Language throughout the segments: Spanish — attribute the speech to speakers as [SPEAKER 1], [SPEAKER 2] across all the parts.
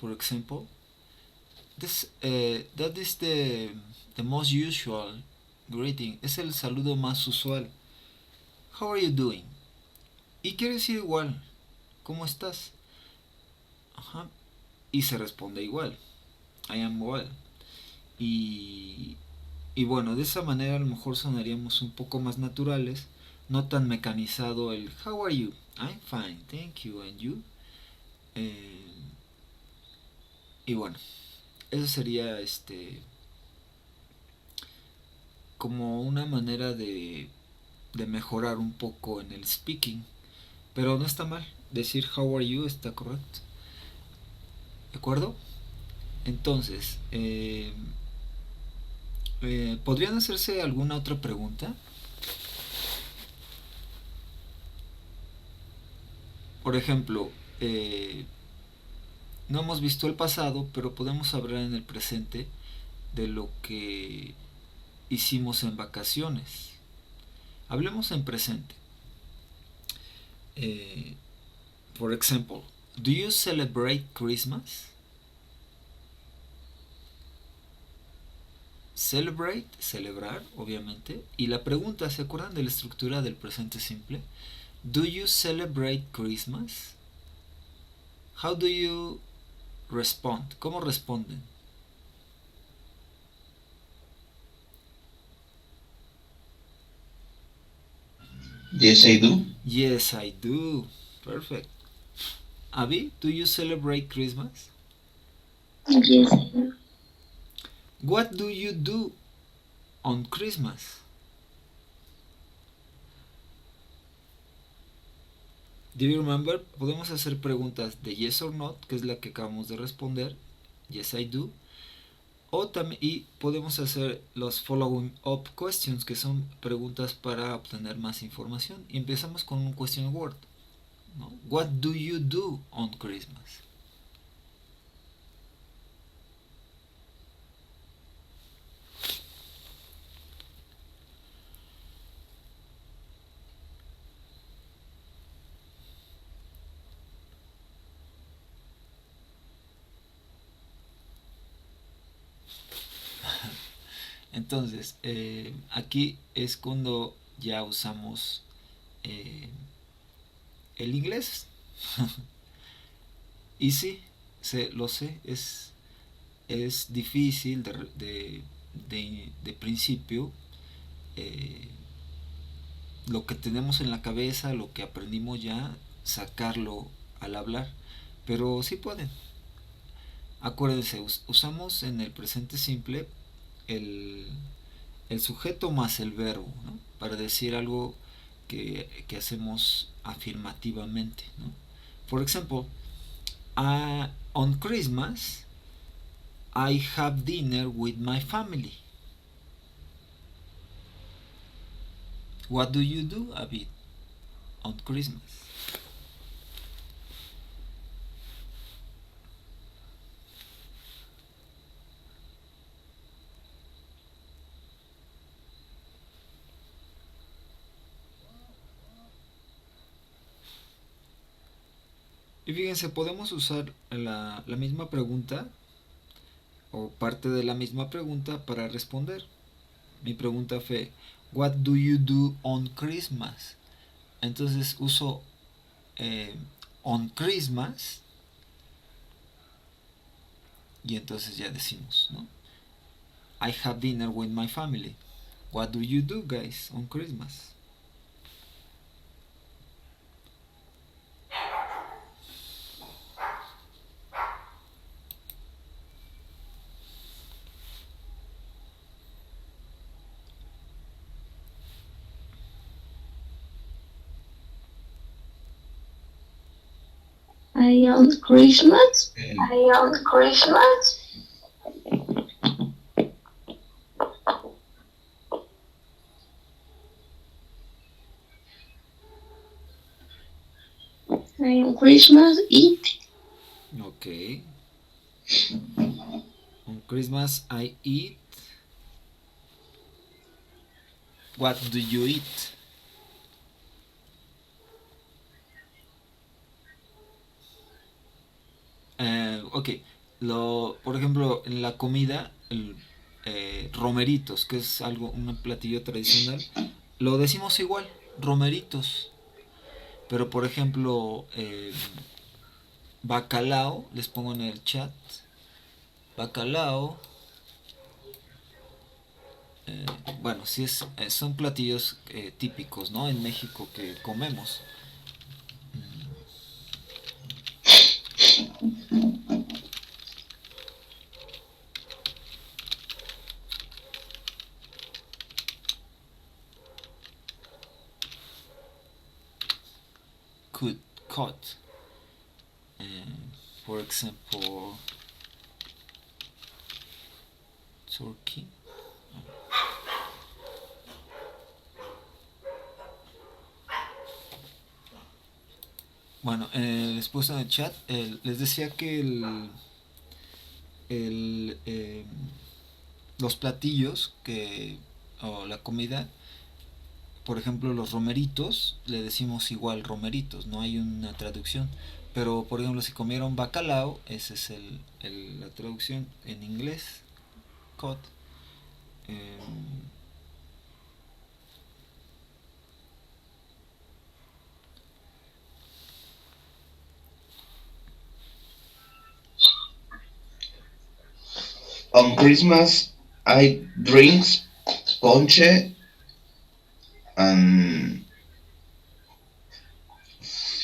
[SPEAKER 1] for example, that is the most usual greeting. Es el saludo más usual. How are you doing? Y quiere decir igual. ¿Cómo estás? Ajá. Y se responde igual. I am well. Y, y bueno, de esa manera a lo mejor sonaríamos un poco más naturales, no tan mecanizado el How are you? I'm fine, thank you, and you. Eh, y bueno, eso sería como una manera de mejorar un poco en el speaking, pero no está mal. Decir how are you está correcto. ¿De acuerdo? Entonces, ¿podrían hacerse alguna otra pregunta? Por ejemplo, no hemos visto el pasado, pero podemos hablar en el presente de lo que hicimos en vacaciones. Hablemos en presente. For example, do you celebrate Christmas? Celebrate, celebrar, obviamente. Y la pregunta, ¿se acuerdan de la estructura del presente simple? Do you celebrate Christmas? How do you respond? ¿Cómo responden?
[SPEAKER 2] Yes, I do.
[SPEAKER 1] Yes, I do. Perfect. Abby, do you celebrate Christmas?
[SPEAKER 3] Yes, I do.
[SPEAKER 1] What do you do on Christmas? Do you remember? Podemos hacer preguntas de yes or not, que es la que acabamos de responder. Yes, I do. O también, y podemos hacer los following up questions, que son preguntas para obtener más información. Y empezamos con un question word, ¿no? What do you do on Christmas? Entonces, aquí es cuando ya usamos el inglés. Y sí, lo sé, es difícil de principio. eh, lo que tenemos en la cabeza, lo que aprendimos ya, sacarlo al hablar. Pero sí pueden. Acuérdense, usamos en el presente simple el, el sujeto más el verbo, ¿no? Para decir algo que hacemos afirmativamente, ¿no? For example, on Christmas, I have dinner with my family. What do you do, Abid, on Christmas? Y fíjense, podemos usar la misma pregunta o parte de la misma pregunta para responder. Mi pregunta fue, What do you do on Christmas? Entonces uso eh, on Christmas y entonces ya decimos, ¿no? I have dinner with my family. What do you do, guys, on Christmas?
[SPEAKER 3] I on Christmas.
[SPEAKER 2] Um,
[SPEAKER 3] I on Christmas. I on Christmas eat.
[SPEAKER 1] Okay. On Christmas I eat. What do you eat? Ok, por ejemplo, en la comida, romeritos, que es algo, un platillo tradicional, lo decimos igual, romeritos. Pero por ejemplo, bacalao, les pongo en el chat, bacalao, eh, bueno, sí son platillos típicos, ¿no? En México que comemos. Could cut, for example, turkey. Bueno, les puse en el chat, les decía que el, los platillos o la comida, por ejemplo, los romeritos, le decimos igual romeritos, no hay una traducción. Pero, por ejemplo, si comieron bacalao, esa es la traducción en inglés, cod. Eh,
[SPEAKER 2] On Christmas, I drinks ponche and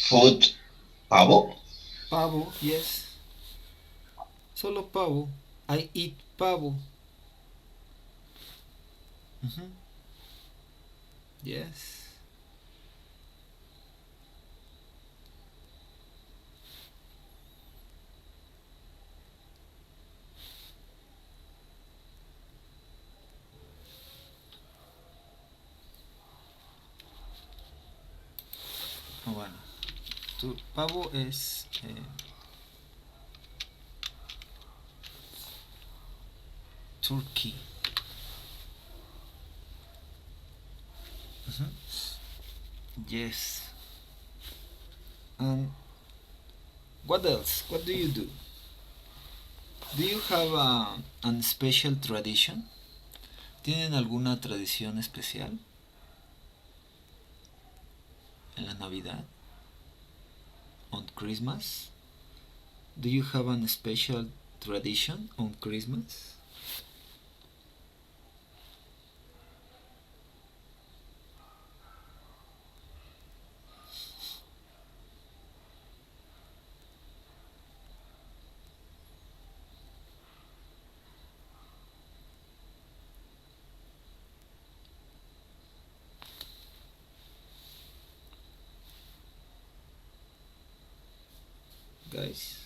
[SPEAKER 2] food pavo.
[SPEAKER 1] Pavo, yes. Solo pavo. I eat pavo. Ujú. Yes. Bueno, pavo es turkey. Ujú. Yes. And what else? What do you do? Do you have an special tradition? ¿Tienen alguna tradición especial en la Navidad? On Christmas? Do you have a special tradition on Christmas? Guys?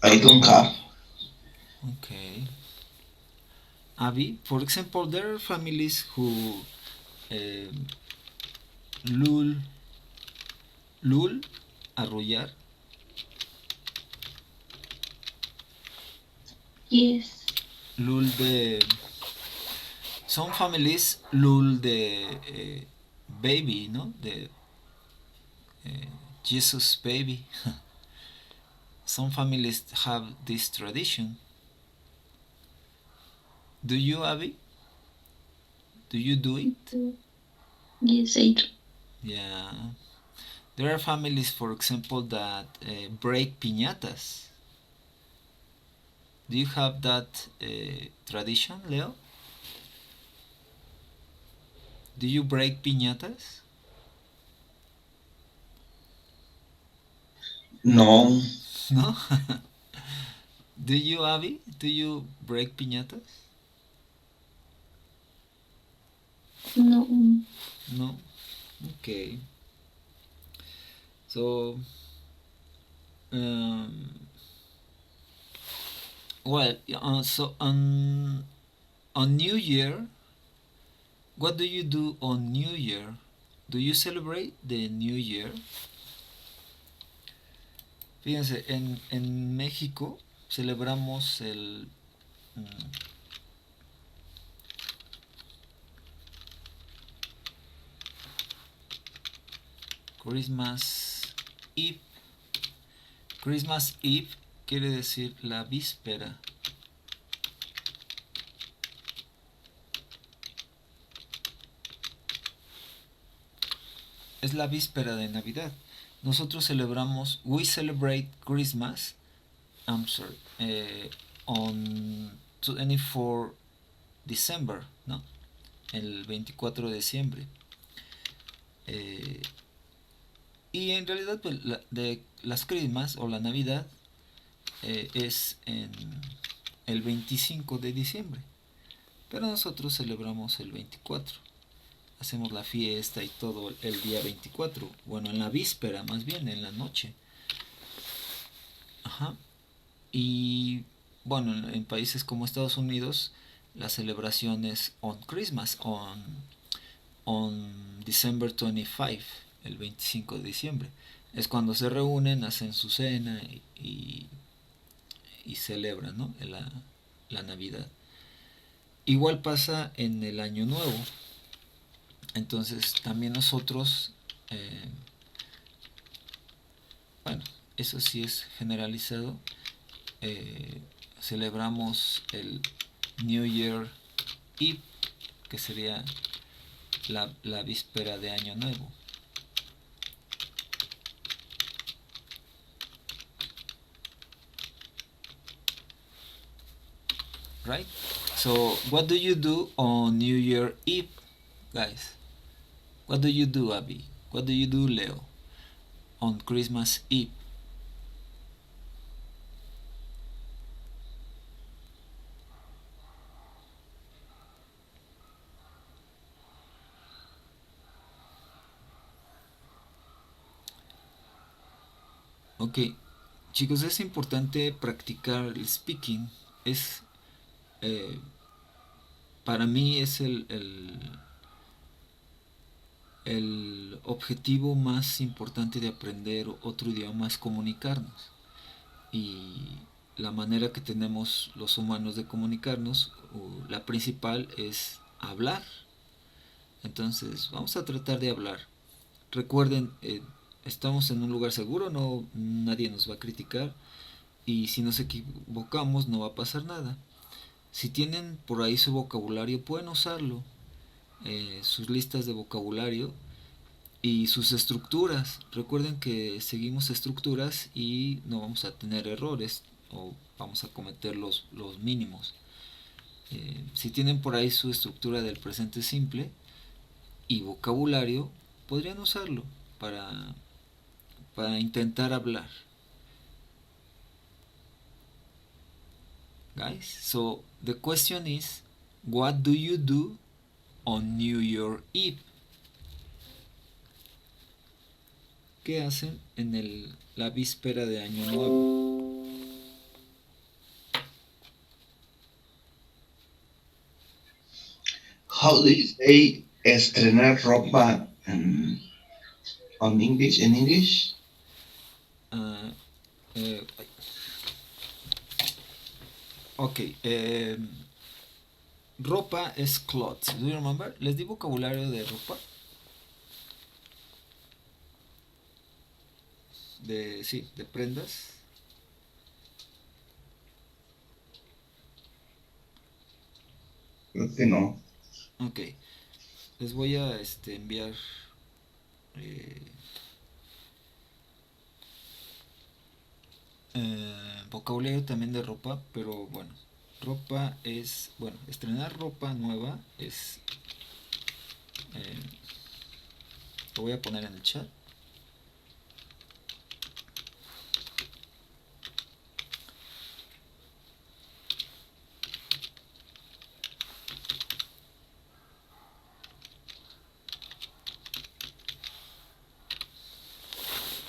[SPEAKER 2] I don't have.
[SPEAKER 1] Okay. Abby, for example, there are families who um, lul, lul, arrullar.
[SPEAKER 3] Yes.
[SPEAKER 1] Lul de. Some families lul de baby, ¿no? De Jesus baby. Some families have this tradition. Do you, Abby? Do you do it?
[SPEAKER 3] Yes, I do.
[SPEAKER 1] Yeah. There are families, for example, that break piñatas. Do you have that tradition, Leo? Do you break piñatas?
[SPEAKER 2] No,
[SPEAKER 1] No? Do you, Abby? Do you break piñatas?
[SPEAKER 3] No.
[SPEAKER 1] No? Okay. So, um, well, so on New Year, what do you do on New Year? Do you celebrate the New Year? Fíjense, en México celebramos mm, Christmas Eve. Christmas Eve quiere decir la víspera. Es la víspera de Navidad. Nosotros celebramos, we celebrate Christmas, I'm sorry, on 24 December, ¿no? El 24 de diciembre. Y en realidad, pues, de las Christmas o la Navidad es en el 25 de diciembre. Pero nosotros celebramos el 24. Hacemos la fiesta y todo el día 24. Bueno, en la víspera, más bien, en la noche. Ajá. Y bueno, en países como Estados Unidos, la celebración es on Christmas, on December 25, el 25 de diciembre. Es cuando se reúnen, hacen su cena y celebran, ¿no? La Navidad. Igual pasa en el Año Nuevo. Entonces también nosotros, bueno, eso sí es generalizado, celebramos el New Year Eve, que sería la víspera de Año Nuevo. Right? So, what do you do on New Year Eve, guys? What do you do, Abby? What do you do, Leo, on Christmas Eve? Ok, chicos, es importante practicar el speaking. Es, eh, para mí es el objetivo más importante de aprender otro idioma es comunicarnos. Y la manera que tenemos los humanos de comunicarnos, la principal es hablar. Entonces, vamos a tratar de hablar. Recuerden, estamos en un lugar seguro, no, nadie nos va a criticar. Y si nos equivocamos, no va a pasar nada. Si tienen por ahí su vocabulario, pueden usarlo. Sus listas de vocabulario y sus estructuras. Recuerden que seguimos estructuras y no vamos a tener errores o vamos a cometer los mínimos. Si tienen por ahí su estructura del presente simple y vocabulario, podrían usarlo para intentar hablar. Guys, so the question is, what do you do on New Year Eve? ¿Qué hacen en la víspera de Año Nuevo?
[SPEAKER 2] How do you say estrenar ropa on English? In English?
[SPEAKER 1] Uh, ok, ropa es clothes. Do you remember? ¿Les di vocabulario de ropa? Sí, de prendas.
[SPEAKER 2] Creo que no.
[SPEAKER 1] Ok, les voy a enviar vocabulario también de ropa, pero bueno, ropa es, bueno, estrenar ropa nueva es, lo voy a poner en el chat.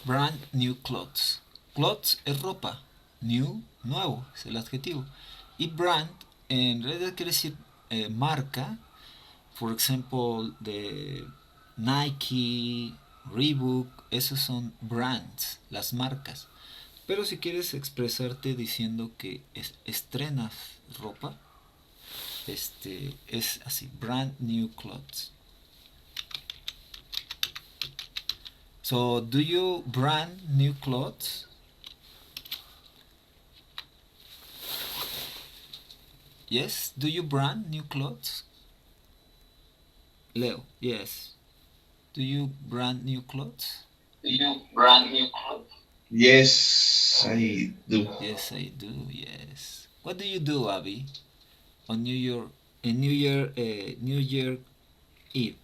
[SPEAKER 1] Brand new clothes. Clothes es ropa. New, nuevo, es el adjetivo. Y brand en realidad quiere decir marca. Por ejemplo, de Nike, Reebok, esos son brands, las marcas. Pero si quieres expresarte diciendo que estrenas ropa, es así, brand new clothes. So, do you brand new clothes? Yes, do you brand new clothes? Leo, yes. Do you brand new clothes?
[SPEAKER 2] Do you brand new clothes? Yes, I do.
[SPEAKER 1] Yes, I do. Yes. What do you do, Abby, on New Year, New Year Eve?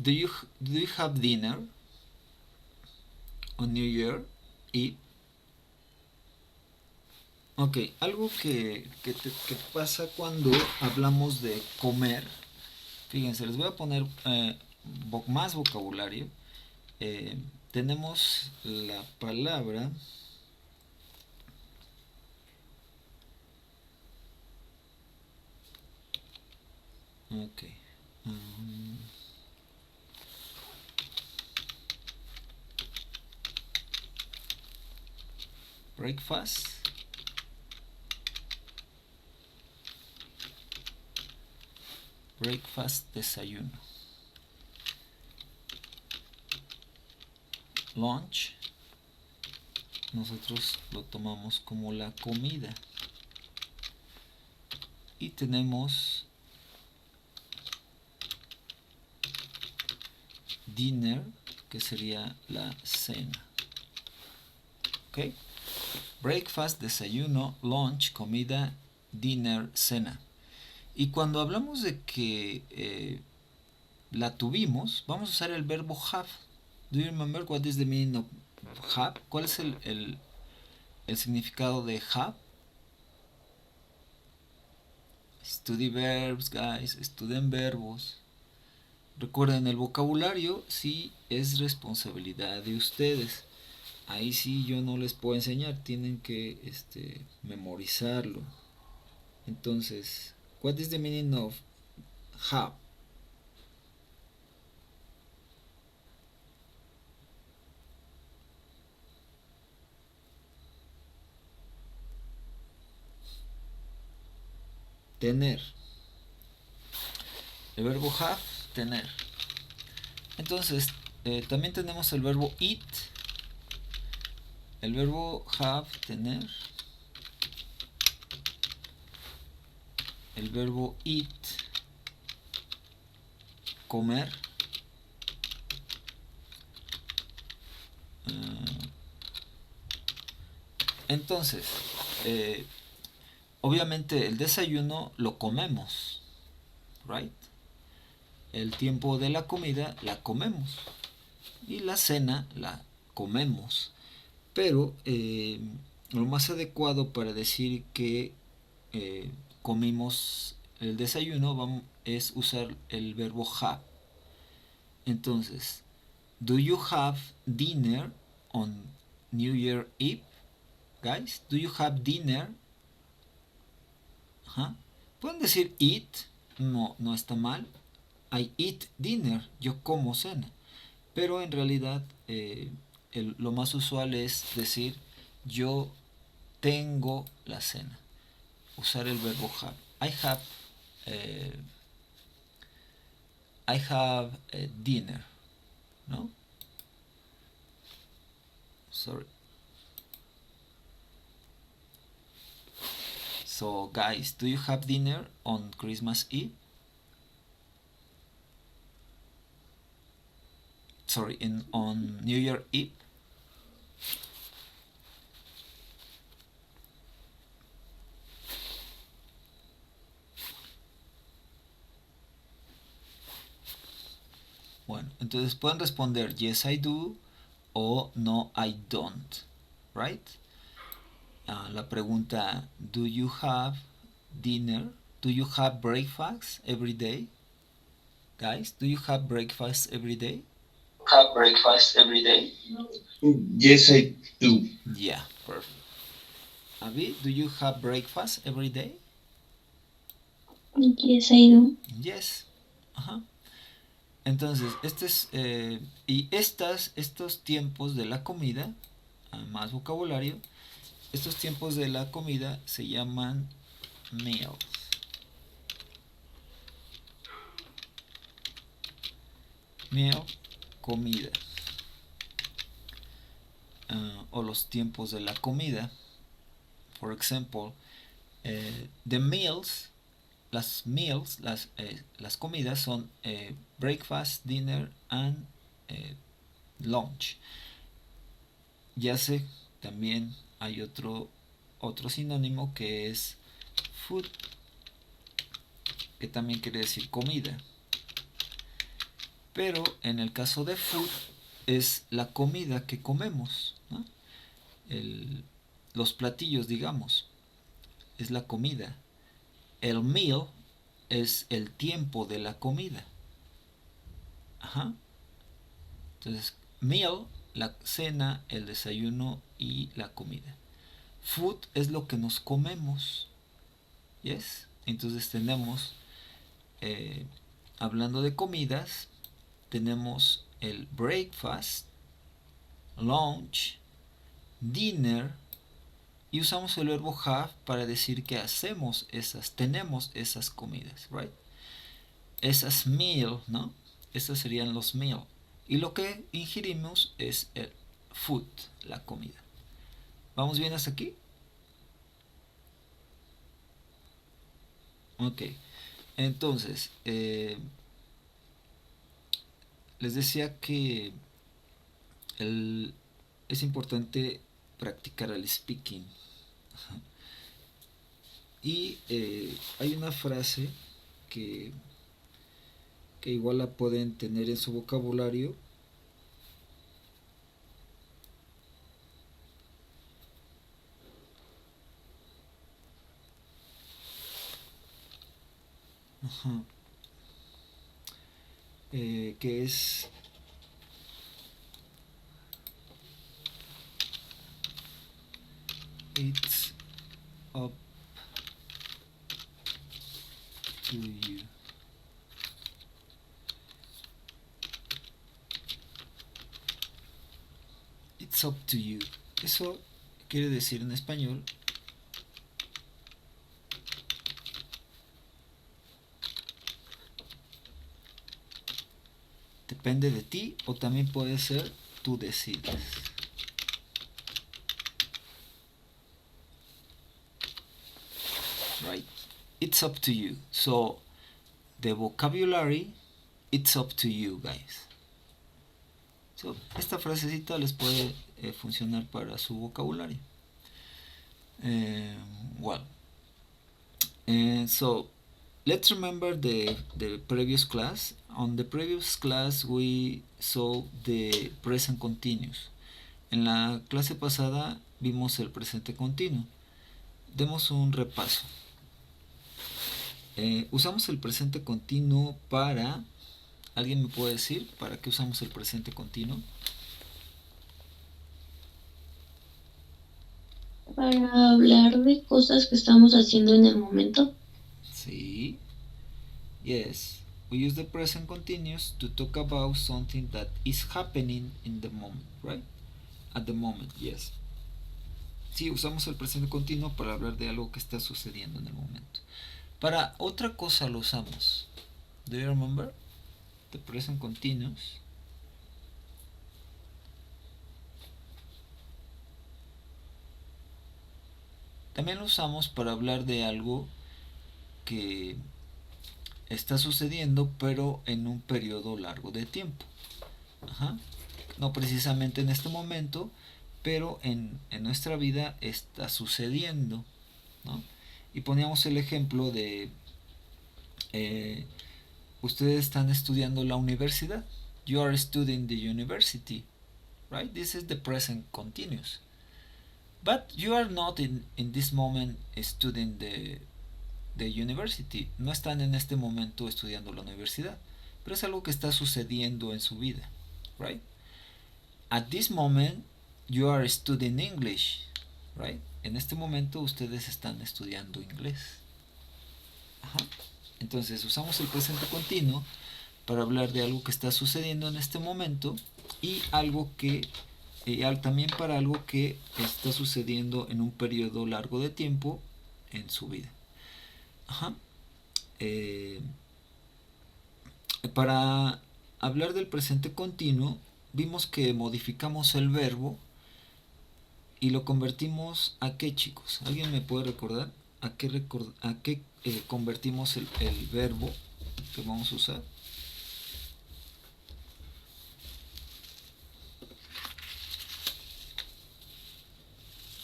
[SPEAKER 1] Do you have dinner on New Year Eve? Ok, algo que pasa cuando hablamos de comer. Fíjense, les voy a poner más vocabulario. Tenemos la palabra. Ok. Breakfast. Breakfast, desayuno. Lunch, nosotros lo tomamos como la comida. Y tenemos dinner, que sería la cena. ¿Ok? Breakfast, desayuno, lunch, comida, dinner, cena. Y cuando hablamos de que la tuvimos, vamos a usar el verbo have. Do you remember what is the meaning of have? ¿Cuál es el significado de have? Study verbs, guys. Estudien verbos. Recuerden, el vocabulario sí es responsabilidad de ustedes. Ahí sí yo no les puedo enseñar. Tienen que memorizarlo. Entonces, what is the meaning of have? Tener. El verbo have, tener. Entonces, también tenemos el verbo eat. El verbo have, tener. El verbo eat, comer. Entonces, obviamente el desayuno lo comemos, right? El tiempo de la comida la comemos y la cena la comemos. Pero lo más adecuado para decir que comimos el desayuno es usar el verbo have. Entonces, do you have dinner on New Year Eve? Guys, do you have dinner? Pueden decir eat, no está mal. I eat dinner, yo como cena. Pero en realidad lo más usual es decir yo tengo la cena. Usar el verbo have. I have dinner. ¿No? Sorry. So guys, do you have dinner on Christmas Eve? Sorry, on New Year Eve? Bueno, entonces pueden responder yes I do o no I don't, right? La pregunta, do you have dinner? Do you have breakfast every day? Guys, do you have breakfast every day?
[SPEAKER 2] Have breakfast every day? Yes, I do.
[SPEAKER 1] Yeah, perfect. Abby, do you have breakfast every day?
[SPEAKER 3] Yes, I do.
[SPEAKER 1] Yes. Ajá. Entonces, estos tiempos de la comida, más vocabulario, estos tiempos de la comida se llaman meals. Meal, comida. O los tiempos de la comida. For example, the meals, las comidas son breakfast, dinner and lunch. Ya sé, también hay otro sinónimo que es food, que también quiere decir comida. Pero en el caso de food es la comida que comemos, ¿no? Los platillos, digamos, es la comida. El meal es el tiempo de la comida. Ajá. Entonces, meal, la cena, el desayuno y la comida. Food es lo que nos comemos. ¿Yes? Entonces tenemos, hablando de comidas, tenemos el breakfast, lunch, dinner, y usamos el verbo have para decir que tenemos esas comidas, right? Esas meal, ¿no? Estos serían los meal. Y lo que ingerimos es el food, la comida. ¿Vamos bien hasta aquí? Ok. Entonces, les decía que es importante practicar el speaking. Y hay una frase que igual la pueden tener en su vocabulario. Que es it's up to you. It's up to you. Eso quiere decir en español depende de ti, o también puede ser tú decides. Right? It's up to you. So the vocabulary, it's up to you, guys. So, esta frasecita les puede funcionar para su vocabulario. So let's remember the previous class. On the previous class we saw the present continuous. En la clase pasada vimos el presente continuo. Demos un repaso. Usamos el presente continuo para... ¿Alguien me puede decir para qué usamos el presente continuo?
[SPEAKER 3] Para hablar de cosas que estamos haciendo en el momento.
[SPEAKER 1] Sí. Yes. We use the present continuous to talk about something that is happening in the moment, right? At the moment, yes. Sí, usamos el presente continuo para hablar de algo que está sucediendo en el momento. Para otra cosa lo usamos. Do you remember? The present continuous. También lo usamos para hablar de algo que está sucediendo, pero en un periodo largo de tiempo. Ajá. No precisamente en este momento, pero en nuestra vida está sucediendo, ¿no? Y poníamos el ejemplo de ustedes están estudiando la universidad. You are studying the university, right? This is the present continuous. But you are not in this moment studying the university. No están en este momento estudiando la universidad, pero es algo que está sucediendo en su vida, right? At this moment you are studying English, right? en este momento ustedes están estudiando inglés. Ajá. Entonces usamos el presente continuo para hablar de algo que está sucediendo en este momento y algo que también para algo que está sucediendo en un periodo largo de tiempo en su vida. Ajá. Para hablar del presente continuo, vimos que modificamos el verbo y lo convertimos a qué, chicos. ¿Alguien me puede recordar a qué convertimos el verbo que vamos a usar?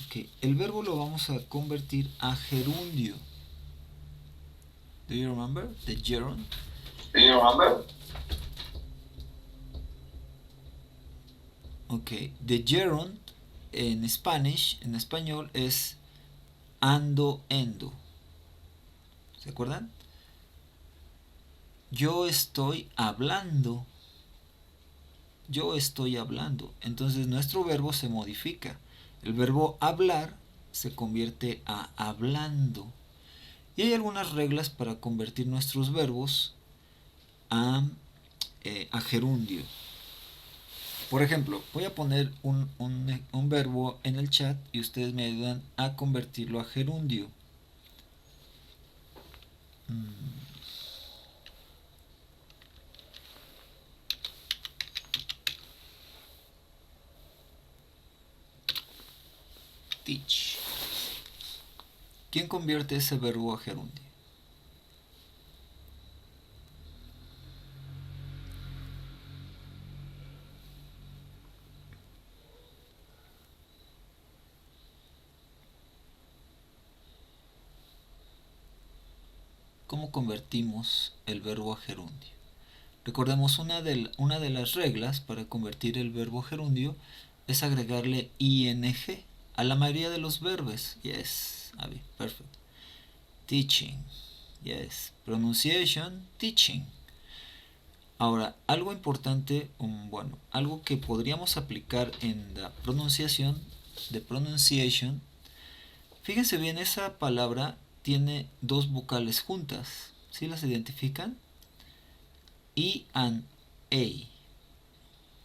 [SPEAKER 1] Ok, el verbo lo vamos a convertir a gerundio. Do you remember the gerund?
[SPEAKER 2] Do you remember?
[SPEAKER 1] Ok, the gerund en español es ando, endo. ¿Se acuerdan? Yo estoy hablando. Yo estoy hablando. Entonces nuestro verbo se modifica. El verbo hablar se convierte a hablando. Y hay algunas reglas para convertir nuestros verbos a gerundio. Por ejemplo, voy a poner un verbo en el chat y ustedes me ayudan a convertirlo a gerundio. Teach. ¿Quién convierte ese verbo a gerundio? ¿Cómo convertimos el verbo a gerundio? Recordemos, una de las reglas para convertir el verbo a gerundio es agregarle ing a la mayoría de los verbos. Yes, Abby, perfect. Teaching, yes. Pronunciation, teaching. Ahora, algo importante, algo que podríamos aplicar en la pronunciación, de pronunciation. Fíjense bien, esa palabra tiene dos vocales juntas. ¿Sí las identifican? I and A.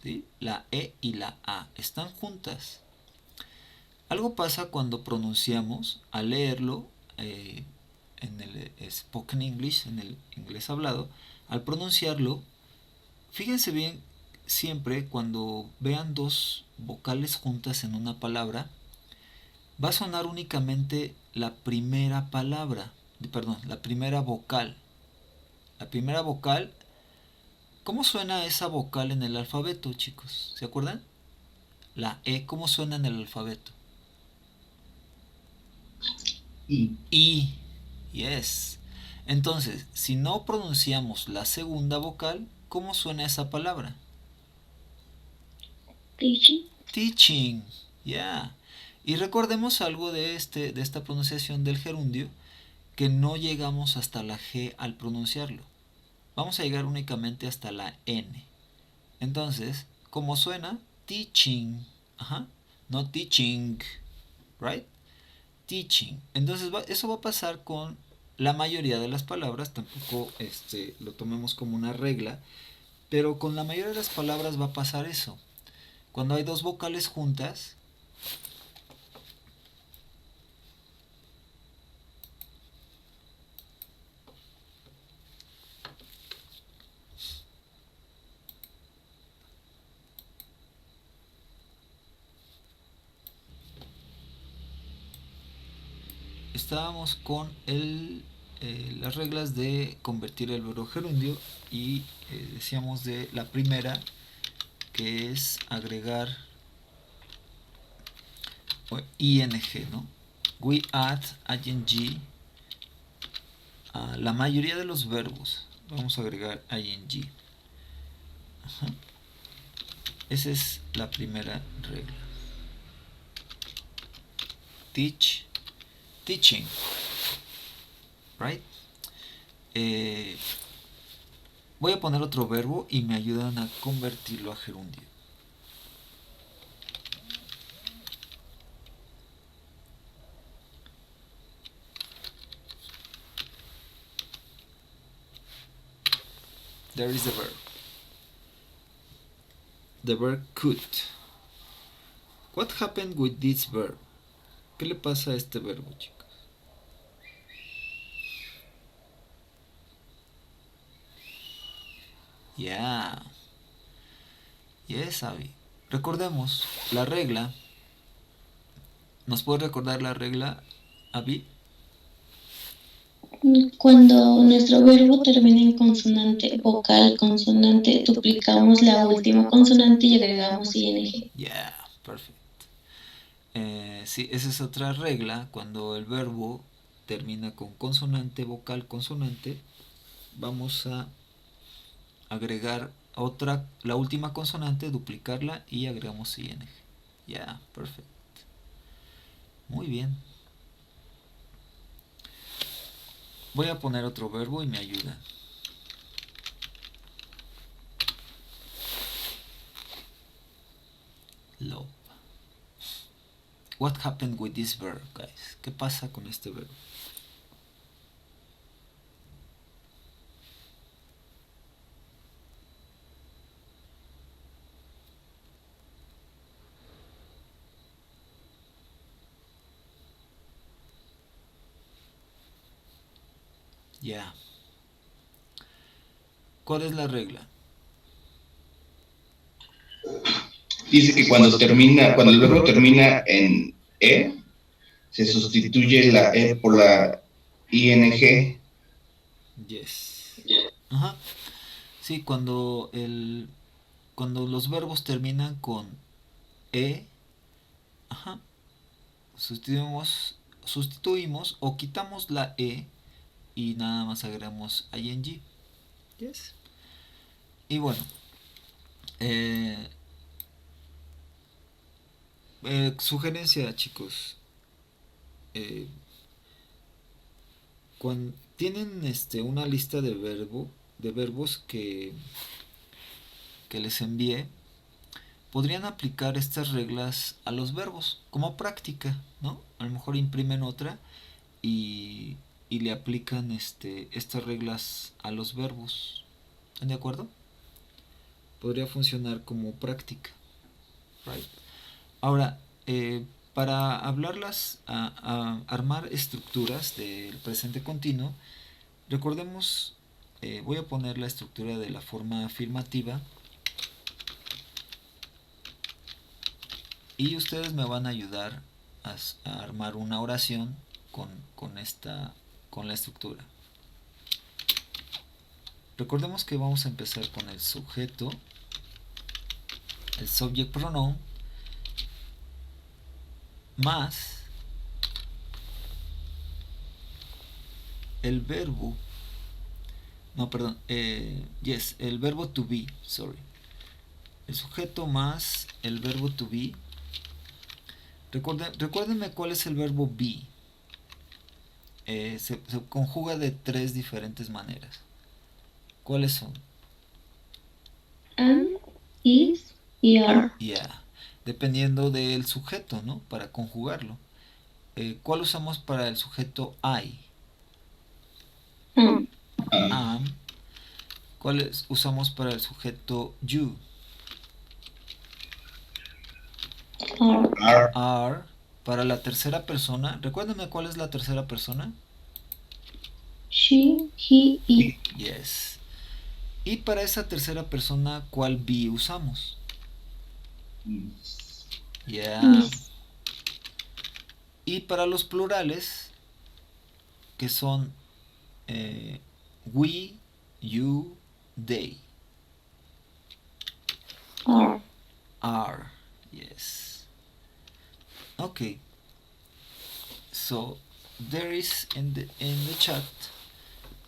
[SPEAKER 1] ¿Sí? La E y la A están juntas. Algo pasa cuando pronunciamos, al leerlo en el spoken English, en el inglés hablado, al pronunciarlo, fíjense bien, siempre cuando vean dos vocales juntas en una palabra, va a sonar únicamente la primera palabra, la primera vocal. La primera vocal, ¿cómo suena esa vocal en el alfabeto, chicos? ¿Se acuerdan? La E, ¿cómo suena en el alfabeto? I. Yes. Entonces, si no pronunciamos la segunda vocal, ¿cómo suena esa palabra?
[SPEAKER 3] Teaching.
[SPEAKER 1] Teaching. Yeah. Y recordemos algo de esta pronunciación del gerundio, que no llegamos hasta la G al pronunciarlo. Vamos a llegar únicamente hasta la N. Entonces, ¿cómo suena? Teaching. Ajá. No teaching. Right? Teaching. Entonces eso va a pasar con la mayoría de las palabras. Tampoco lo tomemos como una regla, pero con la mayoría de las palabras va a pasar eso. Cuando hay dos vocales juntas, estábamos con las reglas de convertir el verbo gerundio y decíamos de la primera, que es agregar ing, ¿no? We add ing a la mayoría de los verbos. Vamos a agregar ing. Ajá. Esa es la primera regla. Teaching. Right? Voy a poner otro verbo y me ayudan a convertirlo a gerundio. There is the verb. The verb could. What happened with this verb? ¿Qué le pasa a este verbo, chicos? Yeah. Yes, Abby. Recordemos la regla. ¿Nos puede recordar la regla, Abby?
[SPEAKER 3] Cuando nuestro verbo termina en consonante, vocal, consonante, duplicamos la última consonante y agregamos ing.
[SPEAKER 1] Yeah, perfect. Sí, esa es otra regla. Cuando el verbo termina con consonante, vocal, consonante, vamos a agregar la última consonante, duplicarla y agregamos ing. Yeah, perfect. Muy bien. Voy a poner otro verbo y me ayuda. Love. What happened with this verb, guys? ¿Qué pasa con este verbo? Ya. ¿Cuál es la regla?
[SPEAKER 2] Dice que cuando el verbo termina en E, se sustituye la E por la ING.
[SPEAKER 1] Yes. Ajá. Sí, cuando los verbos terminan con E, ajá, sustituimos o quitamos la E y nada más agregamos ing. Yes. Y bueno, sugerencia, chicos. Cuando tienen una lista de verbos que les envié, podrían aplicar estas reglas a los verbos como práctica, ¿no? A lo mejor imprimen otra y le aplican estas reglas a los verbos. ¿Están de acuerdo? Podría funcionar como práctica. Right. Ahora, para hablarlas, a armar estructuras del presente continuo, recordemos, voy a poner la estructura de la forma afirmativa y ustedes me van a ayudar a armar una oración con la estructura. Recordemos que vamos a empezar con el sujeto, el subject pronoun, más el verbo, el verbo to be, el sujeto más el verbo to be. Recuérdenme cuál es el verbo be. Se conjuga de 3 diferentes maneras. ¿Cuáles son?
[SPEAKER 3] Am, is y are.
[SPEAKER 1] Yeah. Dependiendo del sujeto, ¿no? Para conjugarlo. ¿Cuál usamos para el sujeto I? Am. ¿Cuál usamos para el sujeto you? Are. Para la tercera persona, recuérdenme cuál es la tercera persona.
[SPEAKER 3] She, he, it.
[SPEAKER 1] Yes. Y para esa tercera persona, ¿cuál be usamos? Yeah.
[SPEAKER 3] Is.
[SPEAKER 1] Y para los plurales, que son we, you, they. Are. Yes. Okay. So there is in the chat,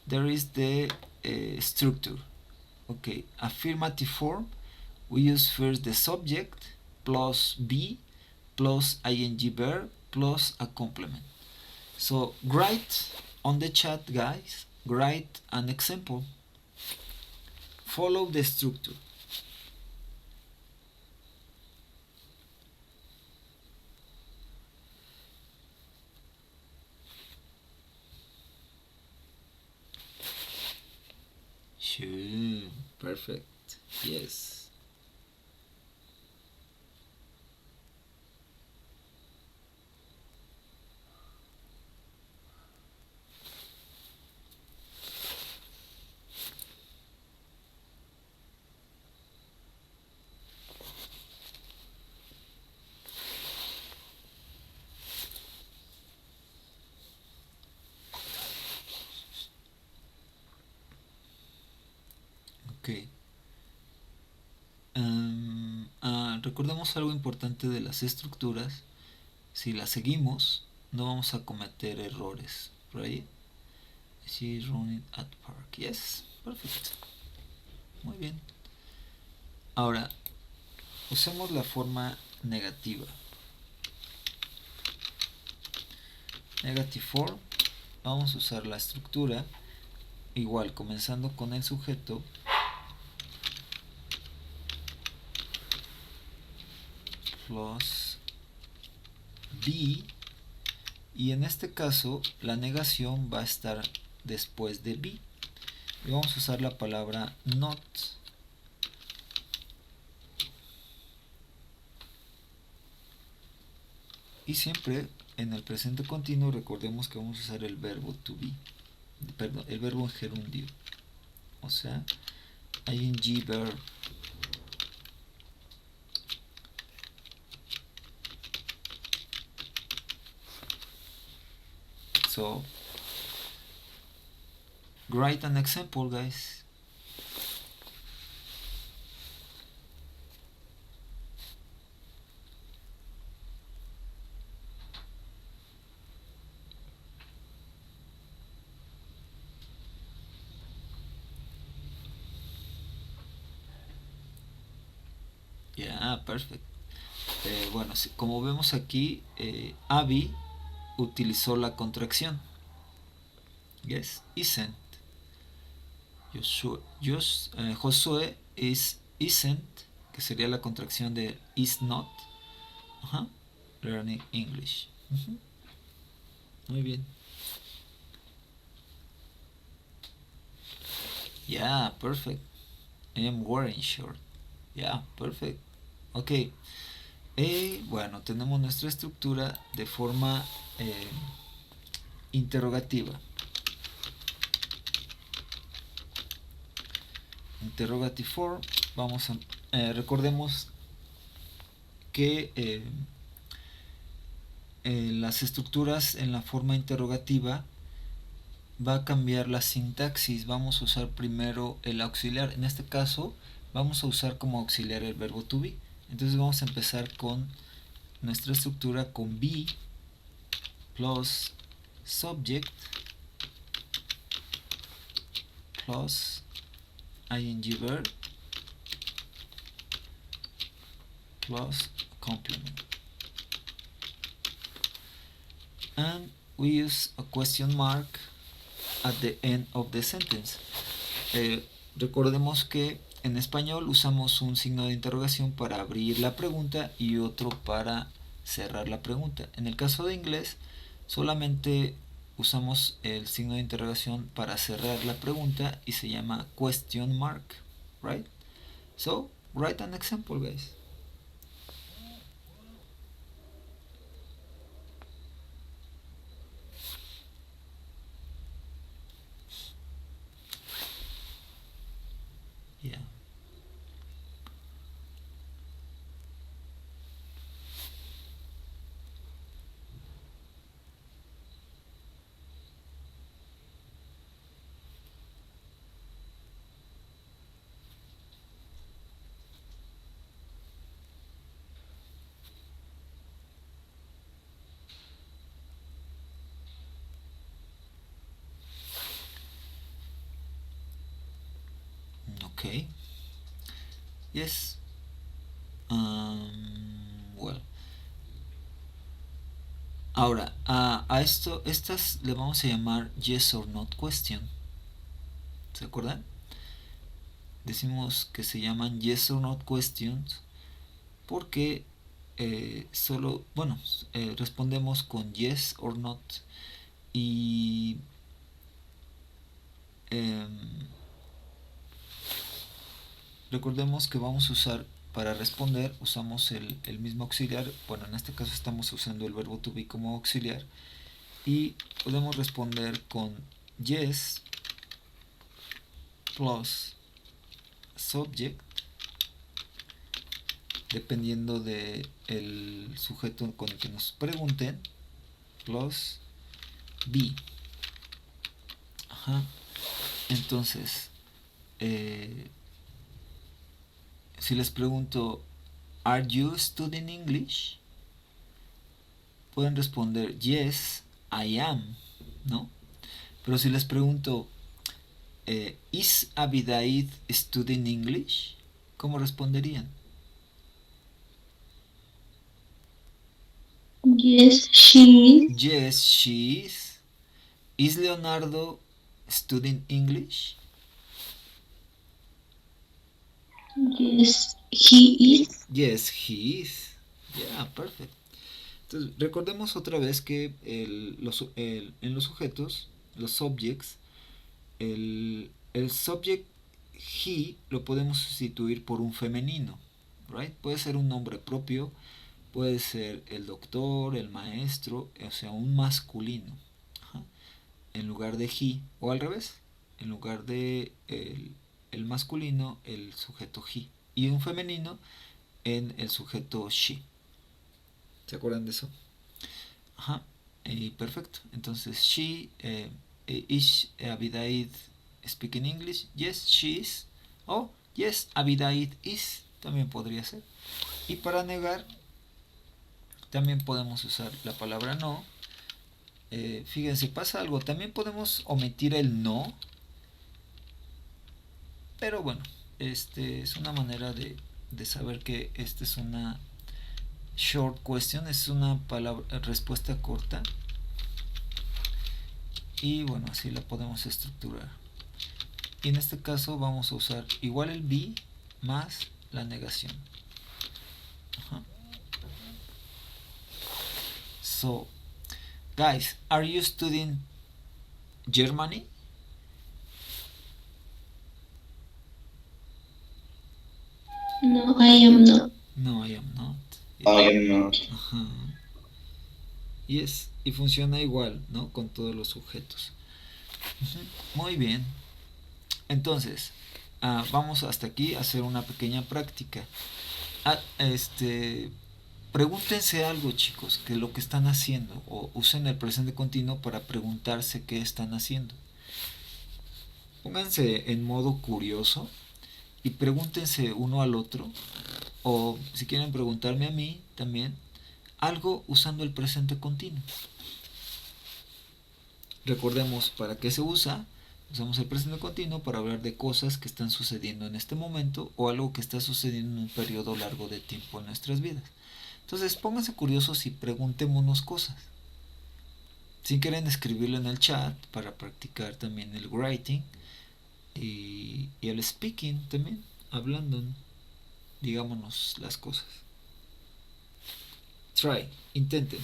[SPEAKER 1] there is the structure. Okay. Affirmative form. We use first the subject plus be plus ing verb plus a complement. So write on the chat, guys. Write an example. Follow the structure. Sure. Perfect. Yes. Ok. Recordemos algo importante de las estructuras. Si las seguimos, no vamos a cometer errores. Right? She's running at park. Yes. Perfect. Muy bien. Ahora, usemos la forma negativa. Negative form. Vamos a usar la estructura. Igual, comenzando con el sujeto. Plus be. Y en este caso, la negación va a estar después de be. Y vamos a usar la palabra not. Y siempre en el presente continuo recordemos que vamos a usar el verbo to be. Perdón, el verbo en gerundio. O sea, ing verb. So, write an example, guys. Yeah, perfect. Bueno, como vemos aquí, Abby utilizó la contracción. Yes, isn't. Josué is isn't, que sería la contracción de is not. Learning English. Muy bien. Yeah, perfect. I am wearing short. Yeah, perfect. Ok. Bueno, tenemos nuestra estructura de forma interrogativa. Interrogative form. Vamos a recordemos que las estructuras en la forma interrogativa va a cambiar la sintaxis. Vamos a usar primero el auxiliar. En este caso vamos a usar como auxiliar el verbo to be. Entonces vamos a empezar con nuestra estructura con be plus subject plus ing verb plus complement. And we use a question mark at the end of the sentence. Recordemos que en español usamos un signo de interrogación para abrir la pregunta y otro para cerrar la pregunta. En el caso de inglés, solamente usamos el signo de interrogación para cerrar la pregunta y se llama question mark, right? So, write an example, guys. Yeah. Okay. Yes. Well. Ahora, estas le vamos a llamar yes or not question. ¿Se acuerdan? Decimos que se llaman yes or not questions porque respondemos con yes or not y recordemos que vamos a usar, para responder, usamos el mismo auxiliar. Bueno, en este caso estamos usando el verbo to be como auxiliar. Y podemos responder con yes plus subject, dependiendo de el sujeto con el que nos pregunten, plus be. Ajá. Entonces, si les pregunto, ¿Are you studying English? Pueden responder, yes, I am, ¿no? Pero si les pregunto, ¿Is Abidaid studying English? ¿Cómo responderían?
[SPEAKER 3] Yes, she is.
[SPEAKER 1] Yes, she is. ¿Is Leonardo studying English?
[SPEAKER 3] Yes, he is.
[SPEAKER 1] Yes, he is. Yeah, perfect. Entonces, recordemos otra vez que en los sujetos, los subjects, el subject he lo podemos sustituir por un femenino, right? Puede ser un nombre propio, puede ser el doctor, el maestro, o sea, un masculino. Ajá. En lugar de he, o al revés, en lugar de el masculino, el sujeto he, y un femenino en el sujeto she. ¿Se acuerdan de eso? Ajá. Perfecto. Entonces, she, is Abidaid speaking English? Yes, she is. O yes, Abidaid is. También podría ser. Y para negar, también podemos usar la palabra no. Fíjense, pasa algo. También podemos omitir el no. Pero bueno, es una manera de saber que esta es una short question, es una respuesta corta. Y bueno, así la podemos estructurar. Y en este caso vamos a usar igual el be más la negación. Ajá. So, guys, are you studying Germany?
[SPEAKER 3] No, I am not.
[SPEAKER 1] No, I am not.
[SPEAKER 2] I am not.
[SPEAKER 1] Ajá. Yes, y funciona igual, ¿no? Con todos los sujetos. Muy bien. Entonces, vamos hasta aquí a hacer una pequeña práctica. Pregúntense algo, chicos, que lo que están haciendo, o usen el presente continuo para preguntarse qué están haciendo. Pónganse en modo curioso y pregúntense uno al otro, o si quieren preguntarme a mí también, algo usando el presente continuo. Recordemos para qué se usa. Usamos el presente continuo para hablar de cosas que están sucediendo en este momento o algo que está sucediendo en un periodo largo de tiempo en nuestras vidas. Entonces pónganse curiosos y preguntémonos cosas. Si quieren escribirlo en el chat para practicar también el writing y el speaking también, hablando, digámonos las cosas. Try, intenten.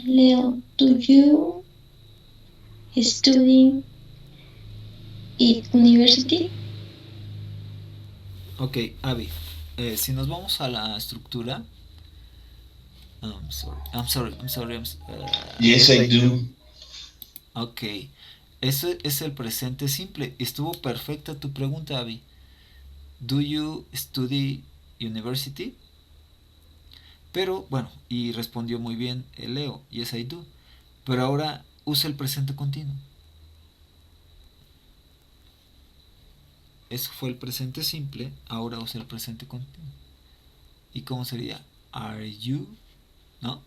[SPEAKER 3] Leo, do you studying at university?
[SPEAKER 1] Ok, Abby, si nos vamos a la estructura. I'm sorry.
[SPEAKER 2] Yes, I do.
[SPEAKER 1] Ok, ese es el presente simple. Estuvo perfecta tu pregunta, Abby. Do you study university? Pero bueno, y respondió muy bien Leo, yes I do. Pero ahora usa el presente continuo. Eso fue el presente simple, ahora usa el presente continuo. ¿Y cómo sería? Are you? ¿No?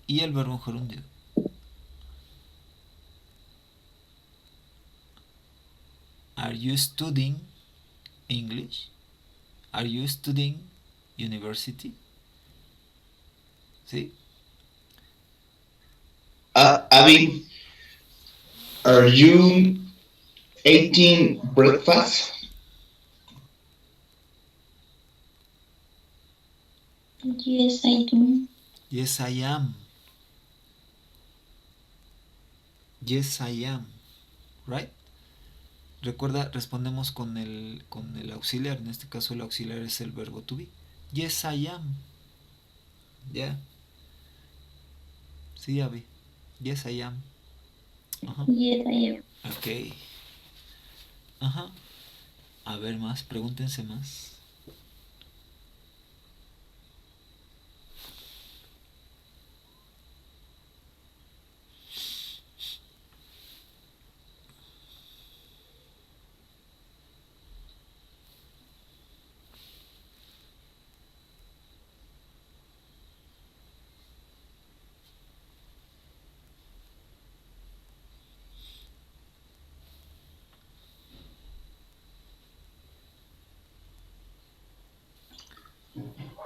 [SPEAKER 1] Y el verbo gerundio. Are you studying? English? Are you studying university? ¿Sí?
[SPEAKER 2] Abby, are you eating breakfast?
[SPEAKER 3] Yes, I do.
[SPEAKER 1] Yes, I am. Yes, I am. Right? Recuerda, respondemos con el auxiliar. En este caso el auxiliar es el verbo to be. Yes, I am. Yeah. Sí, Abby. Yes, I am. Ajá.
[SPEAKER 3] Yes, I am.
[SPEAKER 1] Ok. Ajá. A ver más, pregúntense más.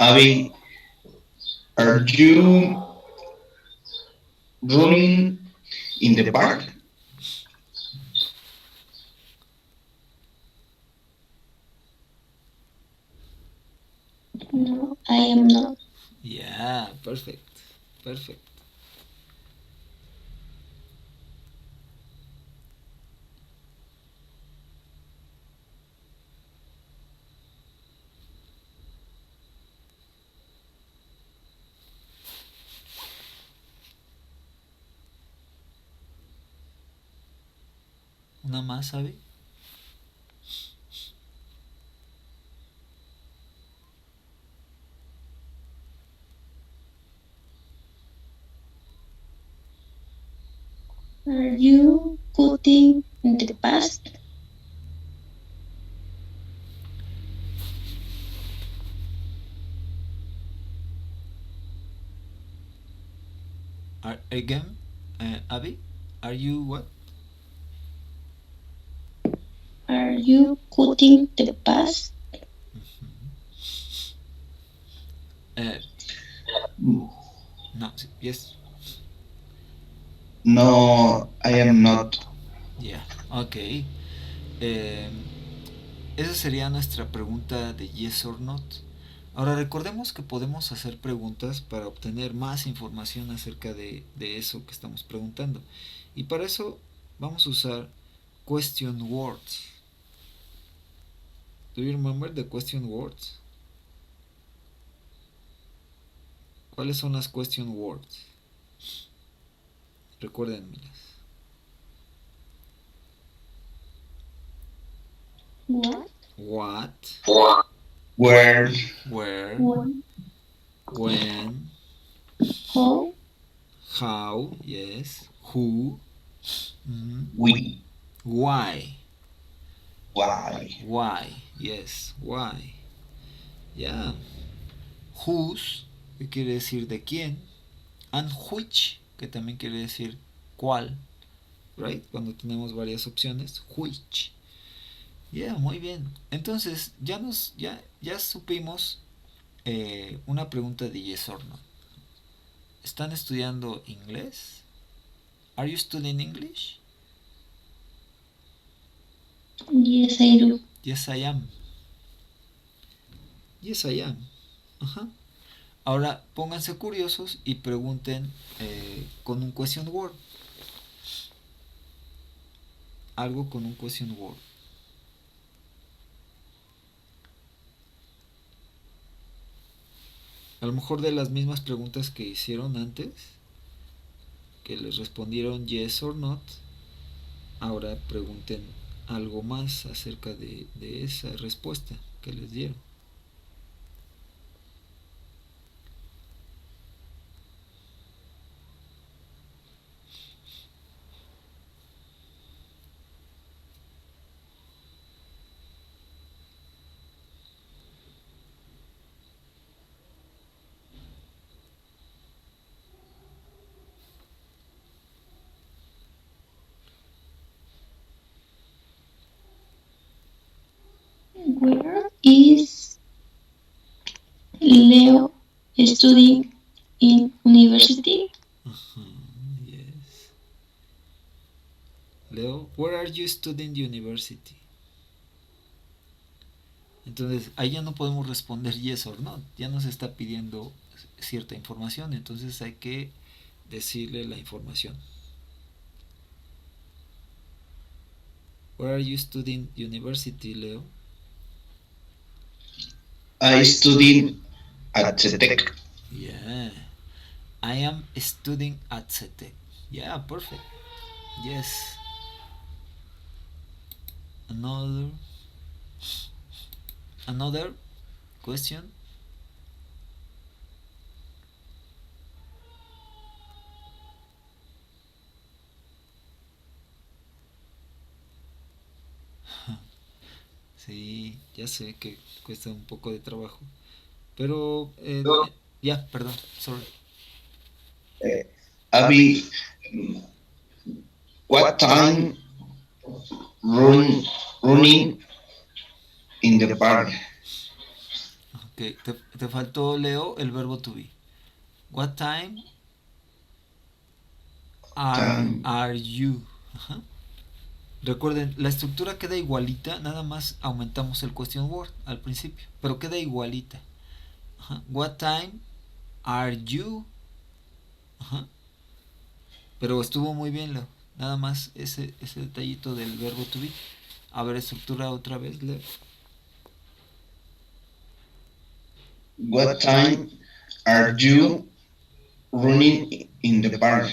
[SPEAKER 2] Abby, are you running in the park?
[SPEAKER 3] No, I am not.
[SPEAKER 1] Yeah, perfect. Perfect. ¿Una más, Abby?
[SPEAKER 3] Are you cutting in the past?
[SPEAKER 1] Again, Abby, are you what?
[SPEAKER 3] Are you cutting the past?
[SPEAKER 1] Uh, no, yes.
[SPEAKER 2] No, I am not.
[SPEAKER 1] Yeah, ok. Esa sería nuestra pregunta de yes or not. Ahora recordemos que podemos hacer preguntas para obtener más información acerca de eso que estamos preguntando. Y para eso vamos a usar question words. Do you remember the question words? ¿Cuáles son las question words? Recuérdenmelas.
[SPEAKER 3] What?
[SPEAKER 1] What,
[SPEAKER 2] Where,
[SPEAKER 1] where,
[SPEAKER 3] When?
[SPEAKER 1] when,
[SPEAKER 3] How?
[SPEAKER 1] how, yes, who,
[SPEAKER 2] we,
[SPEAKER 1] why,
[SPEAKER 2] why,
[SPEAKER 1] yes, why. Yeah. Whose, que quiere decir de quién, and which, que también quiere decir cuál, right? Cuando tenemos varias opciones, which. Yeah, muy bien. Entonces, ya supimos una pregunta de yes or no. ¿Están estudiando inglés? Are you studying English?
[SPEAKER 3] Yes, I do.
[SPEAKER 1] Yes, I am. Yes, I am. Ajá. Ahora pónganse curiosos y pregunten con un question word. Algo con un question word. A lo mejor de las mismas preguntas que hicieron antes, que les respondieron yes or not, ahora pregunten algo más acerca de esa respuesta que les dieron.
[SPEAKER 3] Where is Leo studying in university?
[SPEAKER 1] Yes. Leo, where are you studying university? Entonces, ahí ya no podemos responder yes or no. Ya nos está pidiendo cierta información. Entonces hay que decirle la información. Where are you studying university, Leo?
[SPEAKER 2] I study at CETEC.
[SPEAKER 1] Yeah. I am studying at CETEC. Yeah, perfect. Yes. Another question. Sí, ya sé que cuesta un poco de trabajo, pero ya, perdón, sorry.
[SPEAKER 2] Abby, what time running in the park?
[SPEAKER 1] Okay, te faltó, Leo, el verbo to be. What time are you? Ajá. Recuerden, la estructura queda igualita, nada más aumentamos el question word al principio, pero queda igualita. Ajá. What time are you? Ajá. Pero estuvo muy bien, Leo. Nada más ese detallito del verbo to be. A ver, estructura otra vez, Leo.
[SPEAKER 2] What time are you running in the park?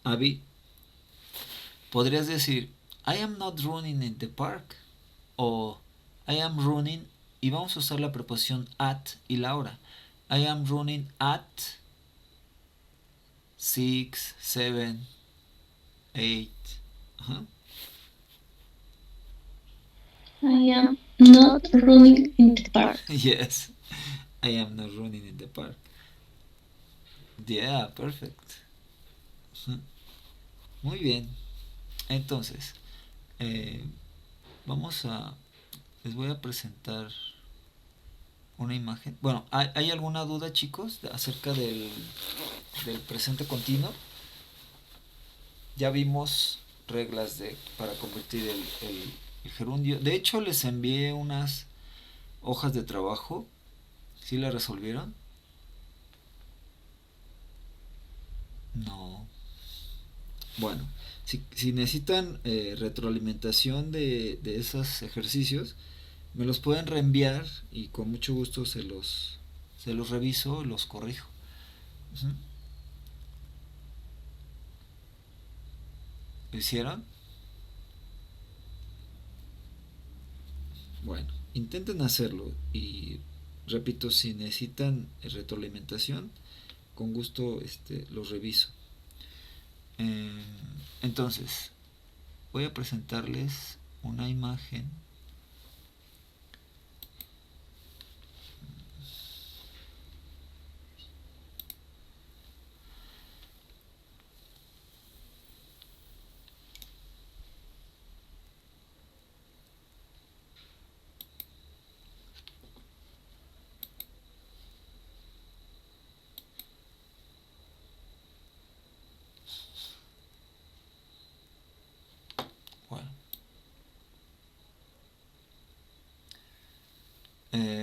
[SPEAKER 1] Abby, podrías decir I am not running in the park o I am running, y vamos a usar la preposición at y la hora. I am running at 6, 7, 8. Uh-huh.
[SPEAKER 3] I am not running in the park.
[SPEAKER 1] Yes, I am not running in the park. Yeah, perfect. Muy bien. Entonces, les voy a presentar una imagen. Bueno, ¿hay alguna duda, chicos, acerca del presente continuo? Ya vimos reglas para convertir el gerundio. De hecho, les envié unas hojas de trabajo. ¿Sí las resolvieron? No. Bueno, si necesitan retroalimentación de esos ejercicios, me los pueden reenviar y con mucho gusto se los reviso, los corrijo. Uh-huh. ¿Lo hicieron? Bueno, intenten hacerlo y repito, si necesitan retroalimentación, con gusto los reviso. Entonces, voy a presentarles una imagen.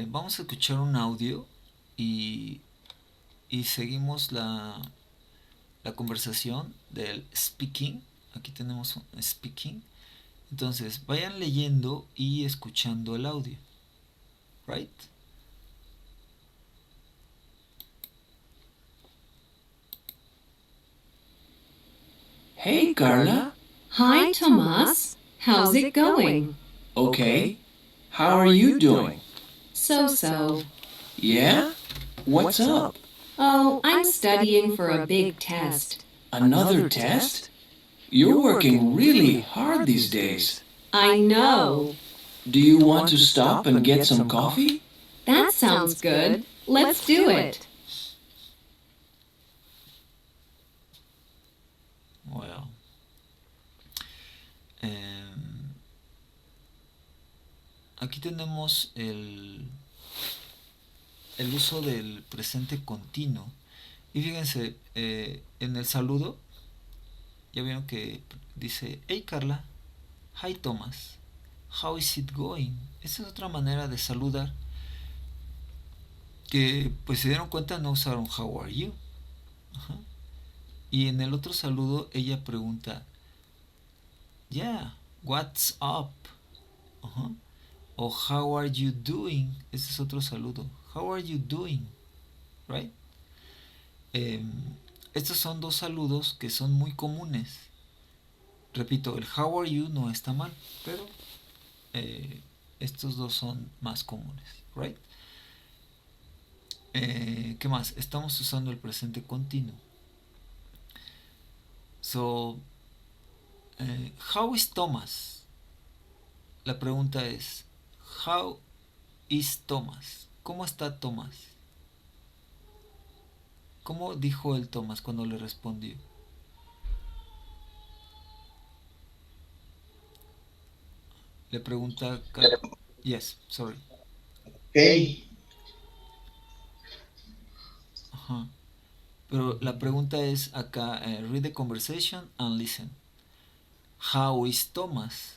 [SPEAKER 1] Vamos a escuchar un audio y seguimos la conversación del speaking. Aquí tenemos un speaking. Entonces, vayan leyendo y escuchando el audio. Right?
[SPEAKER 4] Hey, Carla.
[SPEAKER 5] Hi, Tomas. How's it going?
[SPEAKER 4] Okay. How are you doing?
[SPEAKER 5] So.
[SPEAKER 4] Yeah? What's up?
[SPEAKER 5] Oh, I'm studying for a big test.
[SPEAKER 4] Another test? You're working really hard these days.
[SPEAKER 5] I know.
[SPEAKER 4] Do you want to stop and get some coffee?
[SPEAKER 5] That sounds good. Let's do it.
[SPEAKER 1] Well, em, aquí tenemos el uso del presente continuo. Y fíjense, en el saludo, ya vieron que dice, hey Carla, hi Thomas, how is it going? Esa es otra manera de saludar que pues se dieron cuenta no usaron how are you. Ajá. Y en el otro saludo ella pregunta, yeah, what's up? Ajá. O how are you doing? Ese es otro saludo. How are you doing? Right? Em, Estos son dos saludos que son muy comunes. Repito, el how are you no está mal, pero estos dos son más comunes, right? ¿Qué más? Estamos usando el presente continuo. So, how is Thomas? La pregunta es, how is Thomas? ¿Cómo está Thomas? ¿Cómo dijo el Thomas cuando le respondió? Le pregunta... Yes, sorry.
[SPEAKER 2] Hey,
[SPEAKER 1] Ajá. Pero la pregunta es acá, read the conversation and listen. How is Thomas?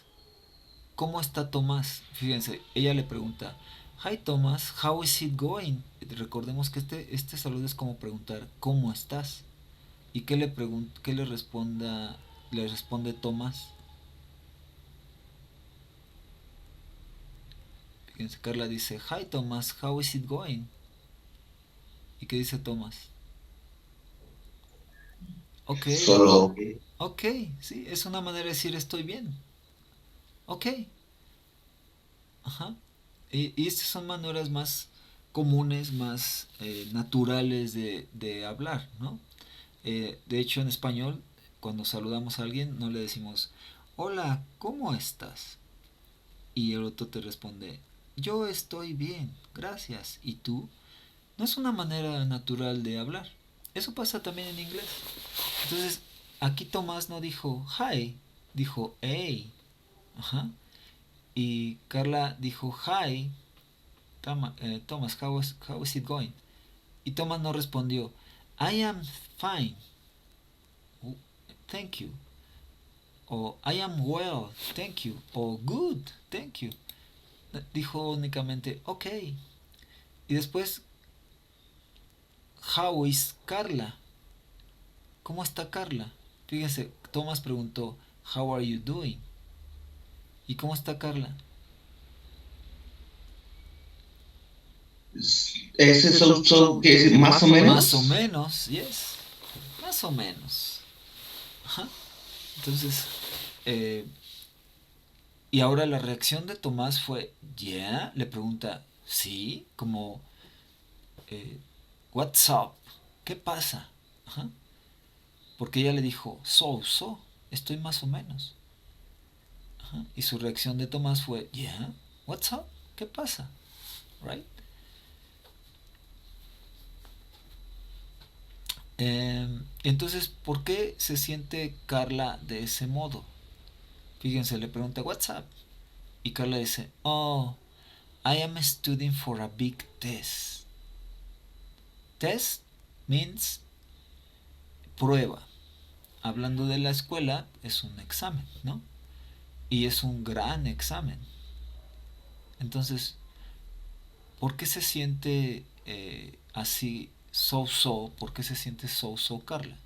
[SPEAKER 1] ¿Cómo está Tomás? Fíjense, ella le pregunta, hi Thomas, how is it going? Recordemos que este saludo es como preguntar, ¿cómo estás? ¿Y qué le responde Tomás? Fíjense, Carla dice, hi Thomas, how is it going? ¿Y qué dice Tomás? Ok,
[SPEAKER 2] solo.
[SPEAKER 1] ok, sí, es una manera de decir estoy bien. Ok, ajá. Y estas son maneras más comunes, más naturales de hablar, ¿no? De hecho, en español, cuando saludamos a alguien, no le decimos, hola, ¿cómo estás? Y el otro te responde, yo estoy bien, gracias. ¿Y tú? No es una manera natural de hablar. Eso pasa también en inglés. Entonces, aquí Tomás no dijo hi, dijo hey. Ajá. Y Carla dijo hi, Thomas, how is it going? Y Thomas no respondió, I am fine, thank you. O I am well, thank you. O good, thank you. Dijo únicamente ok. Y después, how is Carla? ¿Cómo está Carla? Fíjense, Thomas preguntó, how are you doing? ¿Y cómo está Carla?
[SPEAKER 2] Ese quiere decir más o menos.
[SPEAKER 1] Más o menos, yes. Más o menos. Ajá. Entonces, y ahora la reacción de Tomás fue, ¿yeah? Le pregunta, sí, como, what's up? ¿Qué pasa? Ajá. Porque ella le dijo, estoy más o menos. Ajá. Y su reacción de Tomás fue, yeah, what's up? ¿Qué pasa? Right? Entonces, ¿por qué se siente Carla de ese modo? Fíjense, le pregunta, what's up? Y Carla dice, oh, I am studying for a big test. Test means prueba. Hablando de la escuela, es un examen, ¿no? Y es un gran examen. Entonces, ¿por qué se siente así so? ¿Por qué se siente so Carla?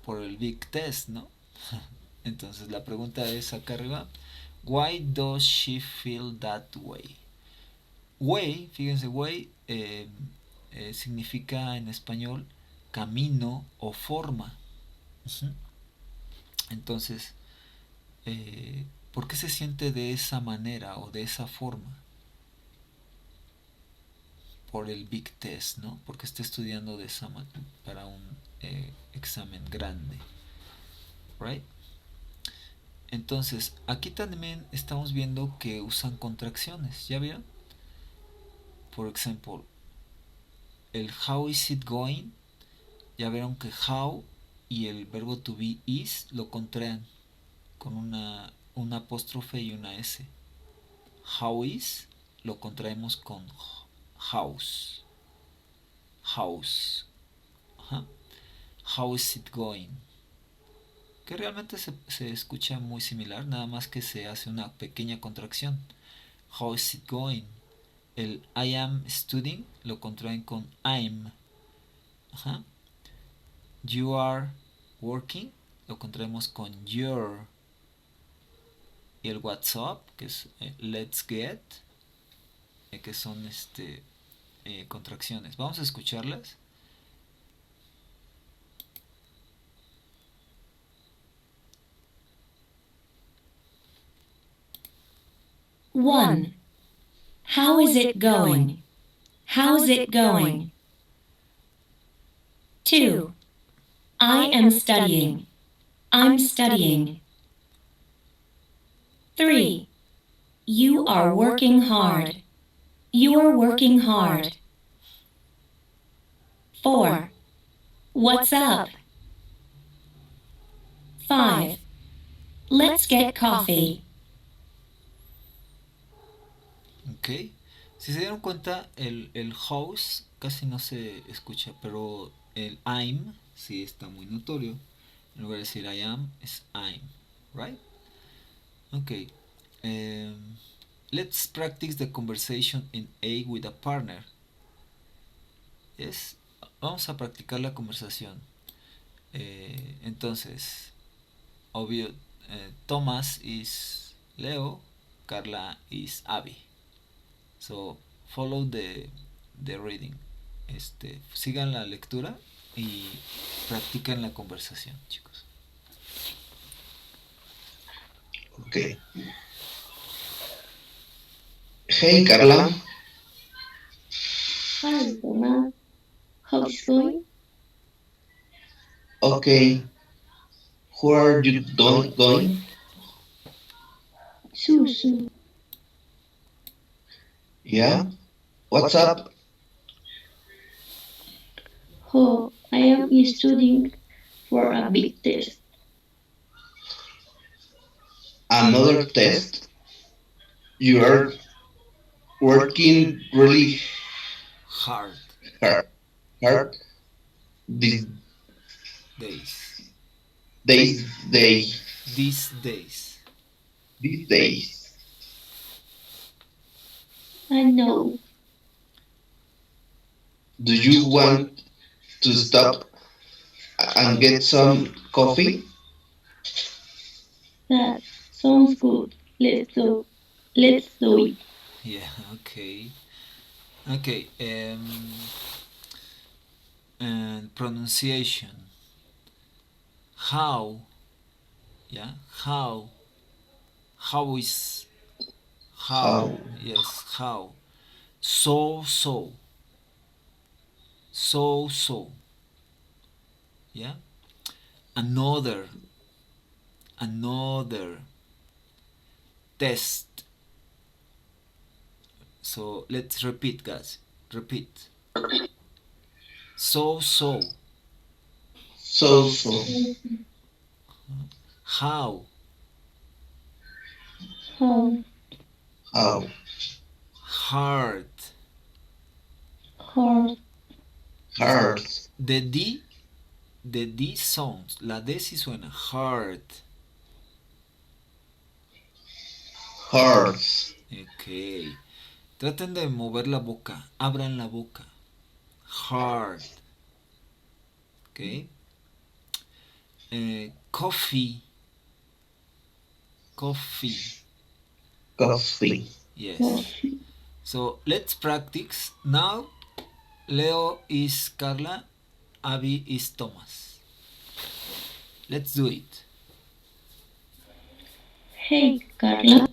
[SPEAKER 1] Por el big test, ¿no? Entonces la pregunta es acá arriba, why does she feel that way? Way, fíjense, way significa en español camino o forma. Uh-huh. Entonces, ¿por qué se siente de esa manera o de esa forma? Por el big test, ¿no? Porque está estudiando de esa para un examen grande, right? Entonces, aquí también estamos viendo que usan contracciones, ¿ya vieron? Por ejemplo, el how is it going, ya vieron que how y el verbo to be is lo contraen con una apóstrofe y una S. How is lo contraemos con house. House. Ajá. How is it going? Que realmente se escucha muy similar, nada más que se hace una pequeña contracción. How is it going? El I am studying lo contraen con I'm. Ajá. You are working lo contraemos con your. Y el WhatsApp, que es let's get, que son contracciones. Vamos a escucharlas.
[SPEAKER 5] One. How is it going? How's it going? 2. I am studying. I'm studying. 3. You are working hard. You're working hard. 4. What's up? 5. Let's get coffee.
[SPEAKER 1] Ok. Si se dieron cuenta, el house casi no se escucha, pero el I'm sí está muy notorio. En lugar de decir I am, es I'm. Right? Ok. Let's practice the conversation in A with a partner. Vamos a practicar la conversación. Entonces, obvio, Thomas is Leo, Carla is Abby. So, follow the reading. Sigan la lectura y practican la conversación, chicos.
[SPEAKER 2] Ok. Hey, Carla.
[SPEAKER 3] Hi, Thomas. How's it going?
[SPEAKER 2] Okay. Who are you going?
[SPEAKER 3] Susu.
[SPEAKER 2] Yeah. What's up?
[SPEAKER 3] Oh, I am studying for a big test.
[SPEAKER 2] Another test? You are working really
[SPEAKER 1] Hard.
[SPEAKER 2] hard these
[SPEAKER 1] Days.
[SPEAKER 2] These days.
[SPEAKER 3] I know.
[SPEAKER 2] Do you want to stop and get some coffee?
[SPEAKER 3] That sounds good. Let's do it.
[SPEAKER 1] Yeah, okay. Okay, and pronunciation. How, yeah, how is, how, yes, how. So, yeah. Another, test. So let's repeat, guys. Repeat. So.
[SPEAKER 2] So.
[SPEAKER 1] How.
[SPEAKER 3] How
[SPEAKER 1] Hard.
[SPEAKER 3] hard
[SPEAKER 1] The D sounds. La D sí suena. Hard. Ok. Traten de mover la boca. Abran la boca. Hard. Ok. Coffee. Yes. So let's practice. Now, Leo is Carla, Abby is Thomas. Let's do it.
[SPEAKER 3] Hey, Carla.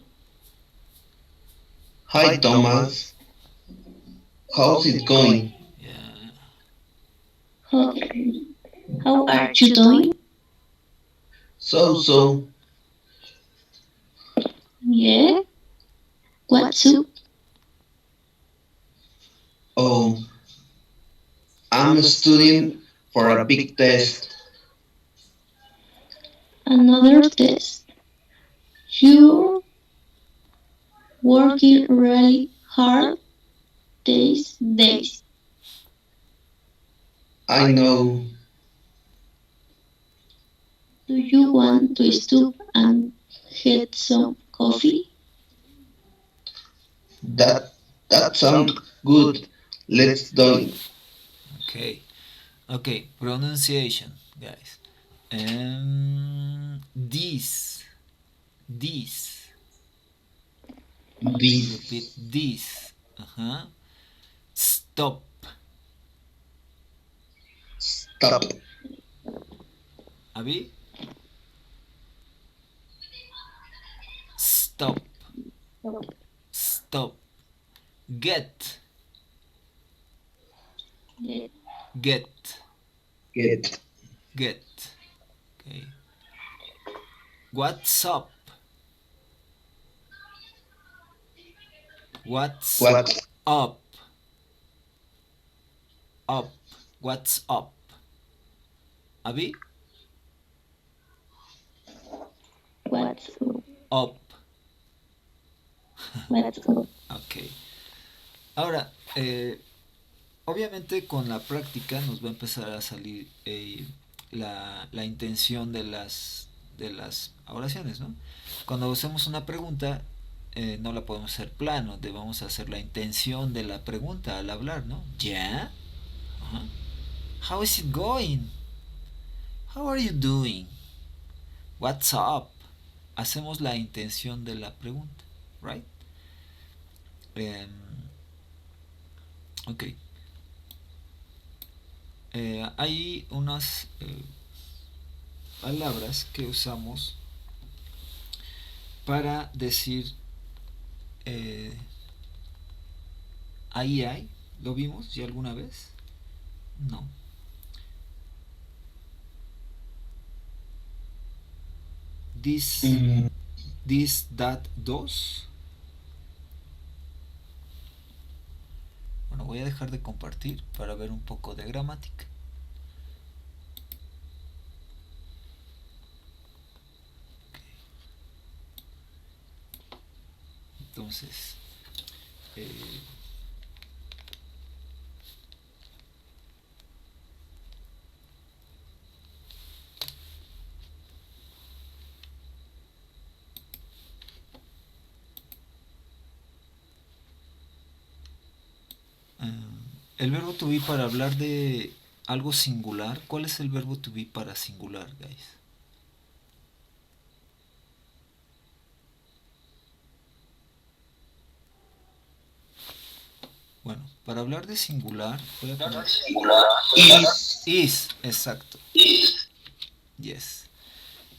[SPEAKER 2] Hi, Thomas. How's it going?
[SPEAKER 1] Yeah.
[SPEAKER 3] How are you doing?
[SPEAKER 2] So.
[SPEAKER 3] Yeah. What's up?
[SPEAKER 2] Oh, I'm studying for a big test.
[SPEAKER 3] Another test. You're working really hard these days.
[SPEAKER 2] I know.
[SPEAKER 3] Do you want to stop and get some coffee?
[SPEAKER 2] That that sounds good. Let's do it.
[SPEAKER 1] Okay. Okay. Pronunciation, guys. This. This. Repeat
[SPEAKER 2] This.
[SPEAKER 1] this. Stop.
[SPEAKER 2] Stop.
[SPEAKER 1] Abby? Stop. Stop. Get.
[SPEAKER 3] Get.
[SPEAKER 1] Get.
[SPEAKER 2] Get.
[SPEAKER 1] Get. Okay. What's up? What's
[SPEAKER 2] What?
[SPEAKER 1] up? Up. What's up? Abby?
[SPEAKER 3] What's up?
[SPEAKER 1] Up.
[SPEAKER 3] What's up?
[SPEAKER 1] Ok. Ahora, obviamente con la práctica nos va a empezar a salir la intención de las oraciones, ¿no? Cuando hacemos una pregunta, no la podemos hacer plano, debemos hacer la intención de la pregunta al hablar, ¿no? ¿Ya? Ajá. How is it going? How are you doing? What's up? Hacemos la intención de la pregunta, right? Ok. Hay unas palabras que usamos para decir ahí hay. ¿Lo vimos ya alguna vez? No. This, that, dos. Bueno, voy a dejar de compartir para ver un poco de gramática. Okay. Entonces, el verbo to be para hablar de algo singular. ¿Cuál es el verbo to be para singular, guys? Bueno, para hablar de singular, voy a poner is, exacto. Yes.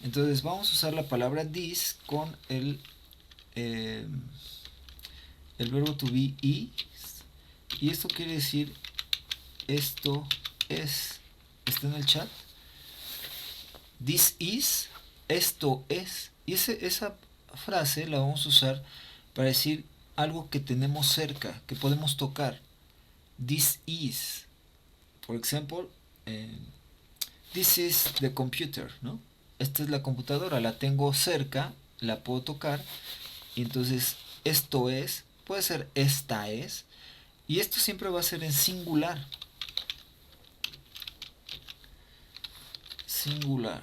[SPEAKER 1] Entonces vamos a usar la palabra this con el verbo to be is. Y esto quiere decir esto es. ¿Está en el chat? This is, esto es. Y esa frase la vamos a usar para decir algo que tenemos cerca, que podemos tocar. This is. Por ejemplo, this is the computer, ¿no? Esta es la computadora, la tengo cerca, la puedo tocar. Y entonces esto es, puede ser esta es. Y esto siempre va a ser en singular. Singular.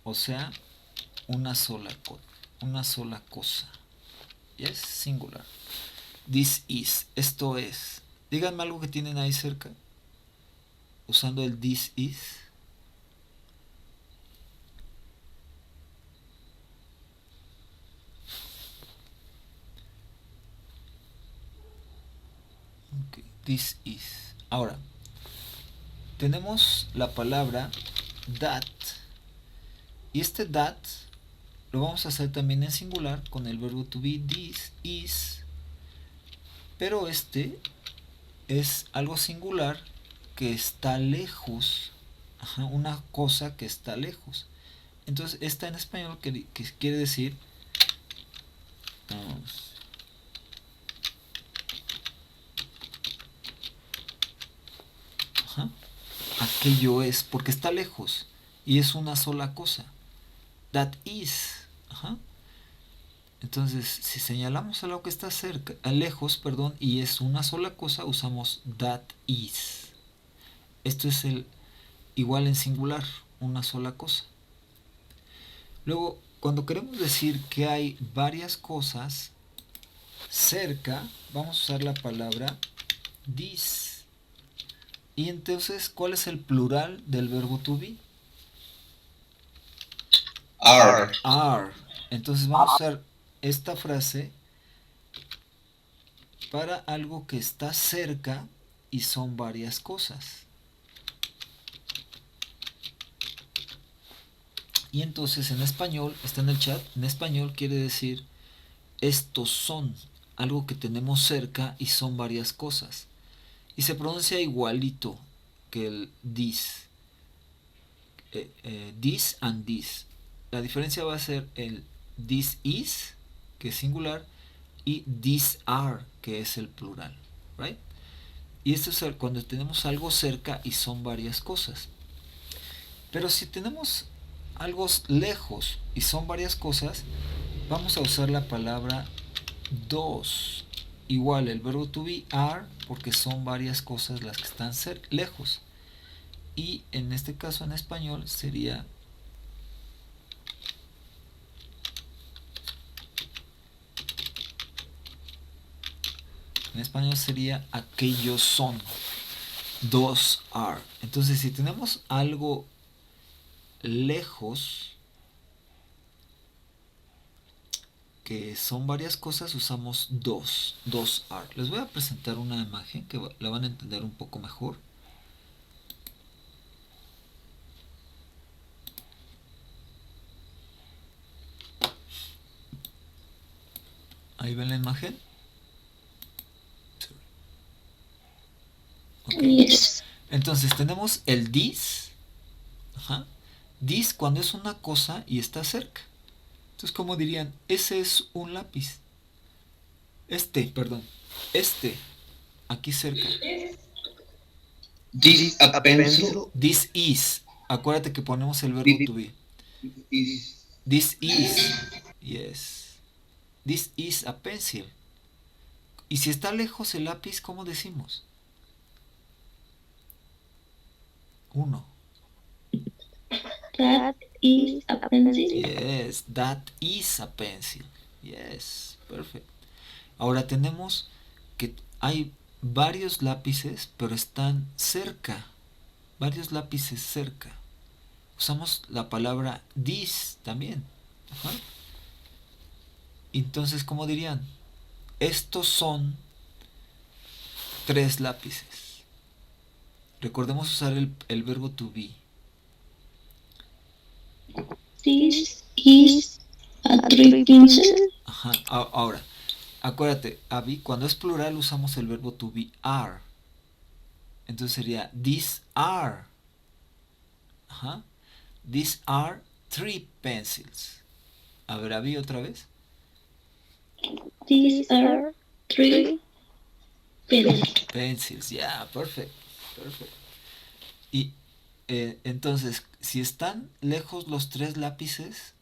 [SPEAKER 1] O sea, una sola cosa. Y es singular. This is. Esto es. Díganme algo que tienen ahí cerca. Usando el this is. Okay, this is. Ahora, tenemos la palabra that. Y este that lo vamos a hacer también en singular con el verbo to be. This is. Pero este es algo singular que está lejos. Ajá, una cosa que está lejos. Entonces esta en español que quiere decir aquello es, porque está lejos y es una sola cosa. That is. Ajá. Entonces, si señalamos algo que está cerca, lejos, perdón, y es una sola cosa, usamos that is. Esto es el igual en singular, una sola cosa. Luego, cuando queremos decir que hay varias cosas cerca, vamos a usar la palabra this. Y entonces, ¿cuál es el plural del verbo to be?
[SPEAKER 2] Are.
[SPEAKER 1] Are. Entonces vamos a usar esta frase para algo que está cerca y son varias cosas. Y entonces en español, está en el chat, en español quiere decir estos son, algo que tenemos cerca y son varias cosas. Y se pronuncia igualito que el this. This and this. La diferencia va a ser el this is, que es singular, y these are, que es el plural. Right? Y esto es cuando tenemos algo cerca y son varias cosas. Pero si tenemos algo lejos y son varias cosas, vamos a usar la palabra dos. Igual el verbo to be are, porque son varias cosas las que están lejos. Y en este caso en español sería aquellos son. Dos are. Entonces si tenemos algo lejos que son varias cosas, usamos dos are. Les voy a presentar una imagen que la van a entender un poco mejor. Ahí ven la imagen. Okay.
[SPEAKER 3] Yes.
[SPEAKER 1] Entonces tenemos el this. Ajá. This cuando es una cosa y está cerca. Entonces, ¿cómo dirían? Ese es un lápiz. Este, aquí cerca.
[SPEAKER 2] This a pencil.
[SPEAKER 1] This is. Acuérdate que ponemos el verbo to be. This is. Yes. This is a pencil. Y si está lejos el lápiz, ¿cómo decimos? Uno.
[SPEAKER 3] That is a pencil.
[SPEAKER 1] Yes, that is a pencil. Yes, perfect. Ahora tenemos que hay varios lápices, pero están cerca. Varios lápices cerca. Usamos la palabra this también. Ajá. Entonces, ¿cómo dirían? Estos son 3 lápices. Recordemos usar el verbo to be.
[SPEAKER 3] This is a 3 pencil.
[SPEAKER 1] Ajá. Ahora, acuérdate, Abby, cuando es plural usamos el verbo to be are. Entonces sería these are. Ajá. These are 3 pencils. A ver, Abby, otra vez.
[SPEAKER 3] These are 3 pencils.
[SPEAKER 1] Pencils, yeah, perfect. Y entonces, si están lejos los 3 lápices,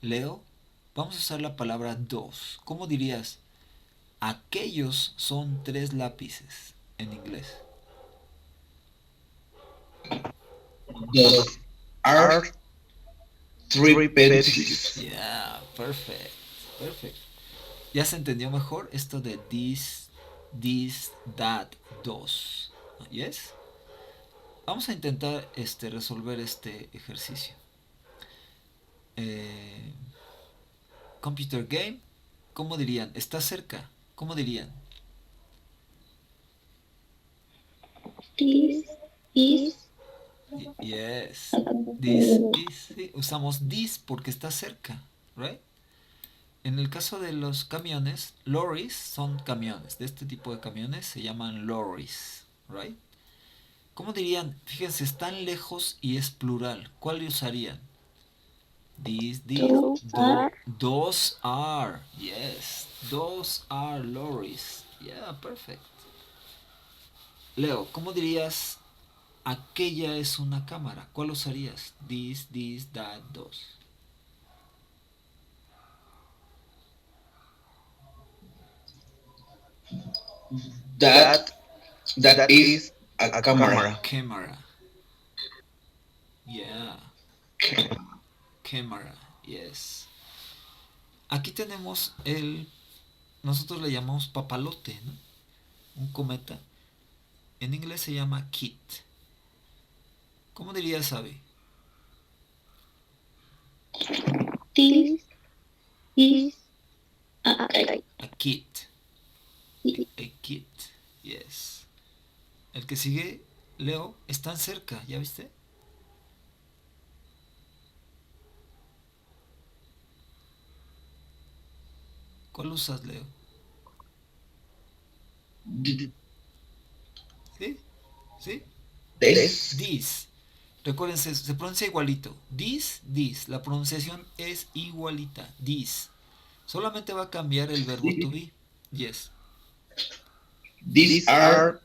[SPEAKER 1] Leo, vamos a usar la palabra dos. ¿Cómo dirías? Aquellos son 3 lápices en inglés.
[SPEAKER 2] Those are 3 pencils.
[SPEAKER 1] Yeah, perfect. ¿Ya se entendió mejor esto de this, that, dos? Yes? Vamos a intentar resolver este ejercicio. Computer game, ¿cómo dirían? Está cerca, ¿cómo dirían?
[SPEAKER 3] This is.
[SPEAKER 1] Yes. This is, sí, usamos this porque está cerca, right? En el caso de los camiones, lorries son camiones. De este tipo de camiones se llaman lorries, right? ¿Cómo dirían? Fíjense, están lejos y es plural. ¿Cuál le usarían? Those are. Yes. Those are lorries. Yeah, perfect. Leo, ¿cómo dirías aquella es una cámara. ¿Cuál usarías? This, that, those.
[SPEAKER 2] That is a camera.
[SPEAKER 1] Camera. Yeah. Camera. Yes. Aquí tenemos nosotros le llamamos papalote, ¿no? Un cometa. En inglés se llama kit. ¿Cómo dirías, Abby?
[SPEAKER 3] This is a kite.
[SPEAKER 1] A kit. A kit. Yes. El que sigue, Leo, están cerca, ¿ya viste? ¿Cuál usas, Leo? ¿Sí? ¿Sí? This. Recuérdense, se pronuncia igualito. This. La pronunciación es igualita. This. Solamente va a cambiar el verbo to be. Yes.
[SPEAKER 2] These are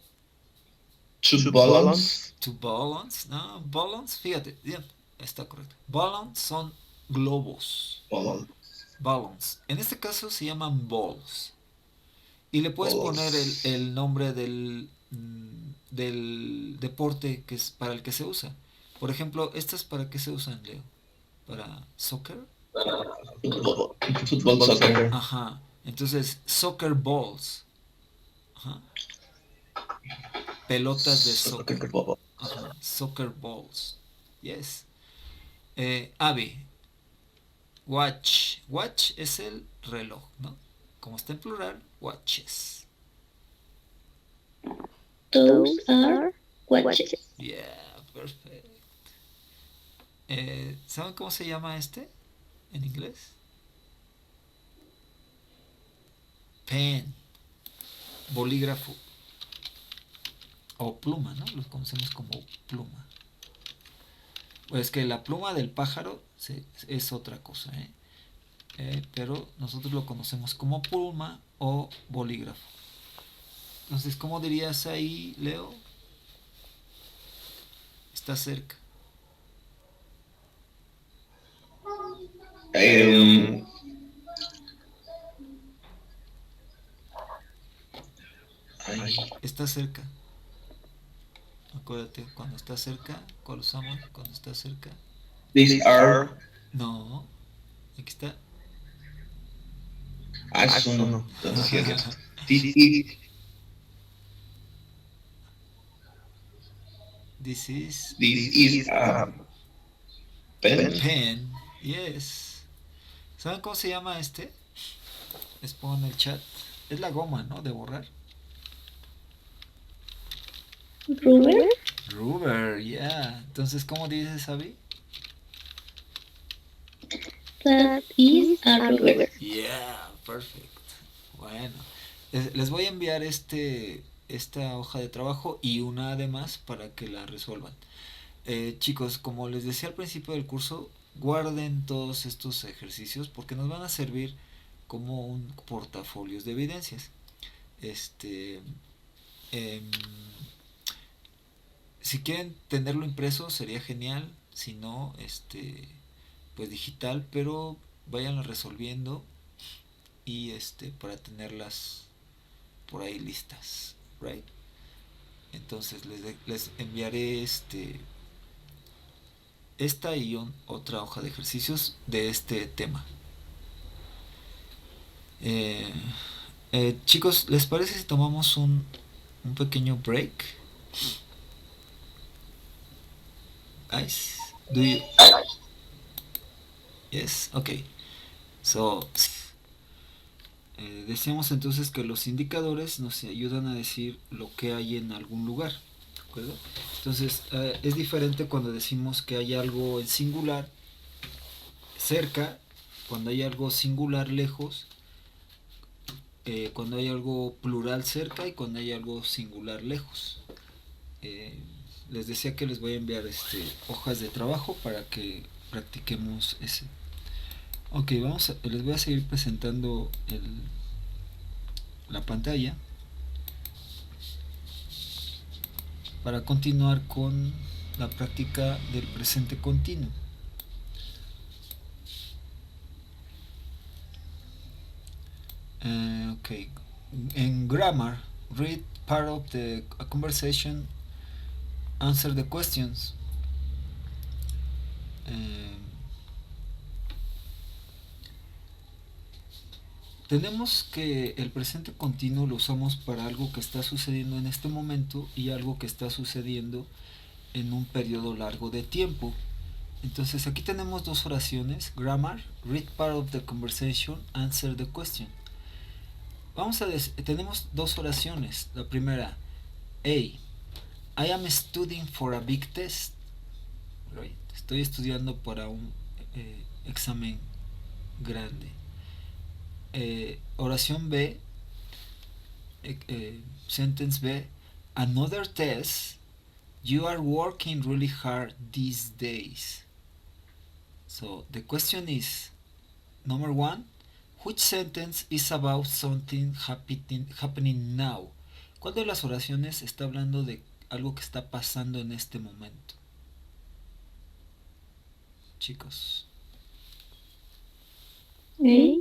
[SPEAKER 2] two balloons.
[SPEAKER 1] Two balloons. No, balloons, fíjate. Bien, está correcto. Balloons son globos. Balloons. En este caso se llaman balls. Y le puedes poner el nombre del deporte que es para el que se usa. Por ejemplo, ¿estas para qué se usan, Leo? ¿Para soccer?
[SPEAKER 2] Fútbol, soccer.
[SPEAKER 1] Ajá. Entonces, soccer balls. Ajá. Pelotas de soccer. Ajá. Soccer balls. Yes. Abby. Watch. Watch es el reloj, ¿no? Como está en plural, watches.
[SPEAKER 3] Those are watches.
[SPEAKER 1] Yeah, perfect. ¿Saben cómo se llama este en inglés? Pen. Bolígrafo. O pluma, ¿no? Los conocemos como pluma. Pues que la pluma del pájaro es otra cosa, ¿eh? Pero nosotros lo conocemos como pluma o bolígrafo. Entonces, ¿cómo dirías ahí, Leo? Está cerca. Está cerca. Acuérdate, cuando está cerca, ¿cuál usamos? Cuando está cerca.
[SPEAKER 2] These are.
[SPEAKER 1] No. Aquí está.
[SPEAKER 2] Es uno.
[SPEAKER 1] This is
[SPEAKER 2] a pen.
[SPEAKER 1] Pen. Yes. ¿Saben cómo se llama este? Les pongo en el chat. Es la goma, ¿no? De borrar.
[SPEAKER 3] Ruber.
[SPEAKER 1] Ruber, yeah. Entonces, ¿cómo dices, Abby?
[SPEAKER 3] That is a ruber.
[SPEAKER 1] Yeah, perfect. Bueno, les voy a enviar esta hoja de trabajo y una además para que la resuelvan. Chicos, como les decía al principio del curso, guarden todos estos ejercicios porque nos van a servir como un portafolio de evidencias. Si quieren tenerlo impreso sería genial, si no, pues digital, pero váyanlo resolviendo y para tenerlas por ahí listas, right? Entonces les enviaré esta y otra hoja de ejercicios de este tema. Chicos, ¿les parece si tomamos un pequeño break? Guys, do you? Yes, okay. So, decíamos entonces que los indicadores nos ayudan a decir lo que hay en algún lugar, ¿de acuerdo? Entonces, es diferente cuando decimos que hay algo en singular cerca, cuando hay algo singular lejos, cuando hay algo plural cerca y cuando hay algo singular lejos. Les decía que les voy a enviar hojas de trabajo para que practiquemos ese. Ok, les voy a seguir presentando la pantalla. para continuar con la práctica del presente continuo. Okay. In grammar, read part of the conversation, answer the questions. Tenemos que el presente continuo lo usamos para algo que está sucediendo en este momento y algo que está sucediendo en un periodo largo de tiempo. Entonces aquí tenemos dos oraciones. Grammar, read part of the conversation, answer the question. Tenemos dos oraciones. La primera, I am studying for a big test. Right. Estoy estudiando para un examen grande. Oración B, sentence B, another test. You are working really hard these days. So the question is, number one, which sentence is about something happening now? ¿Cuál de las oraciones está hablando de algo que está pasando en este momento? Chicos.
[SPEAKER 3] ¿Eh?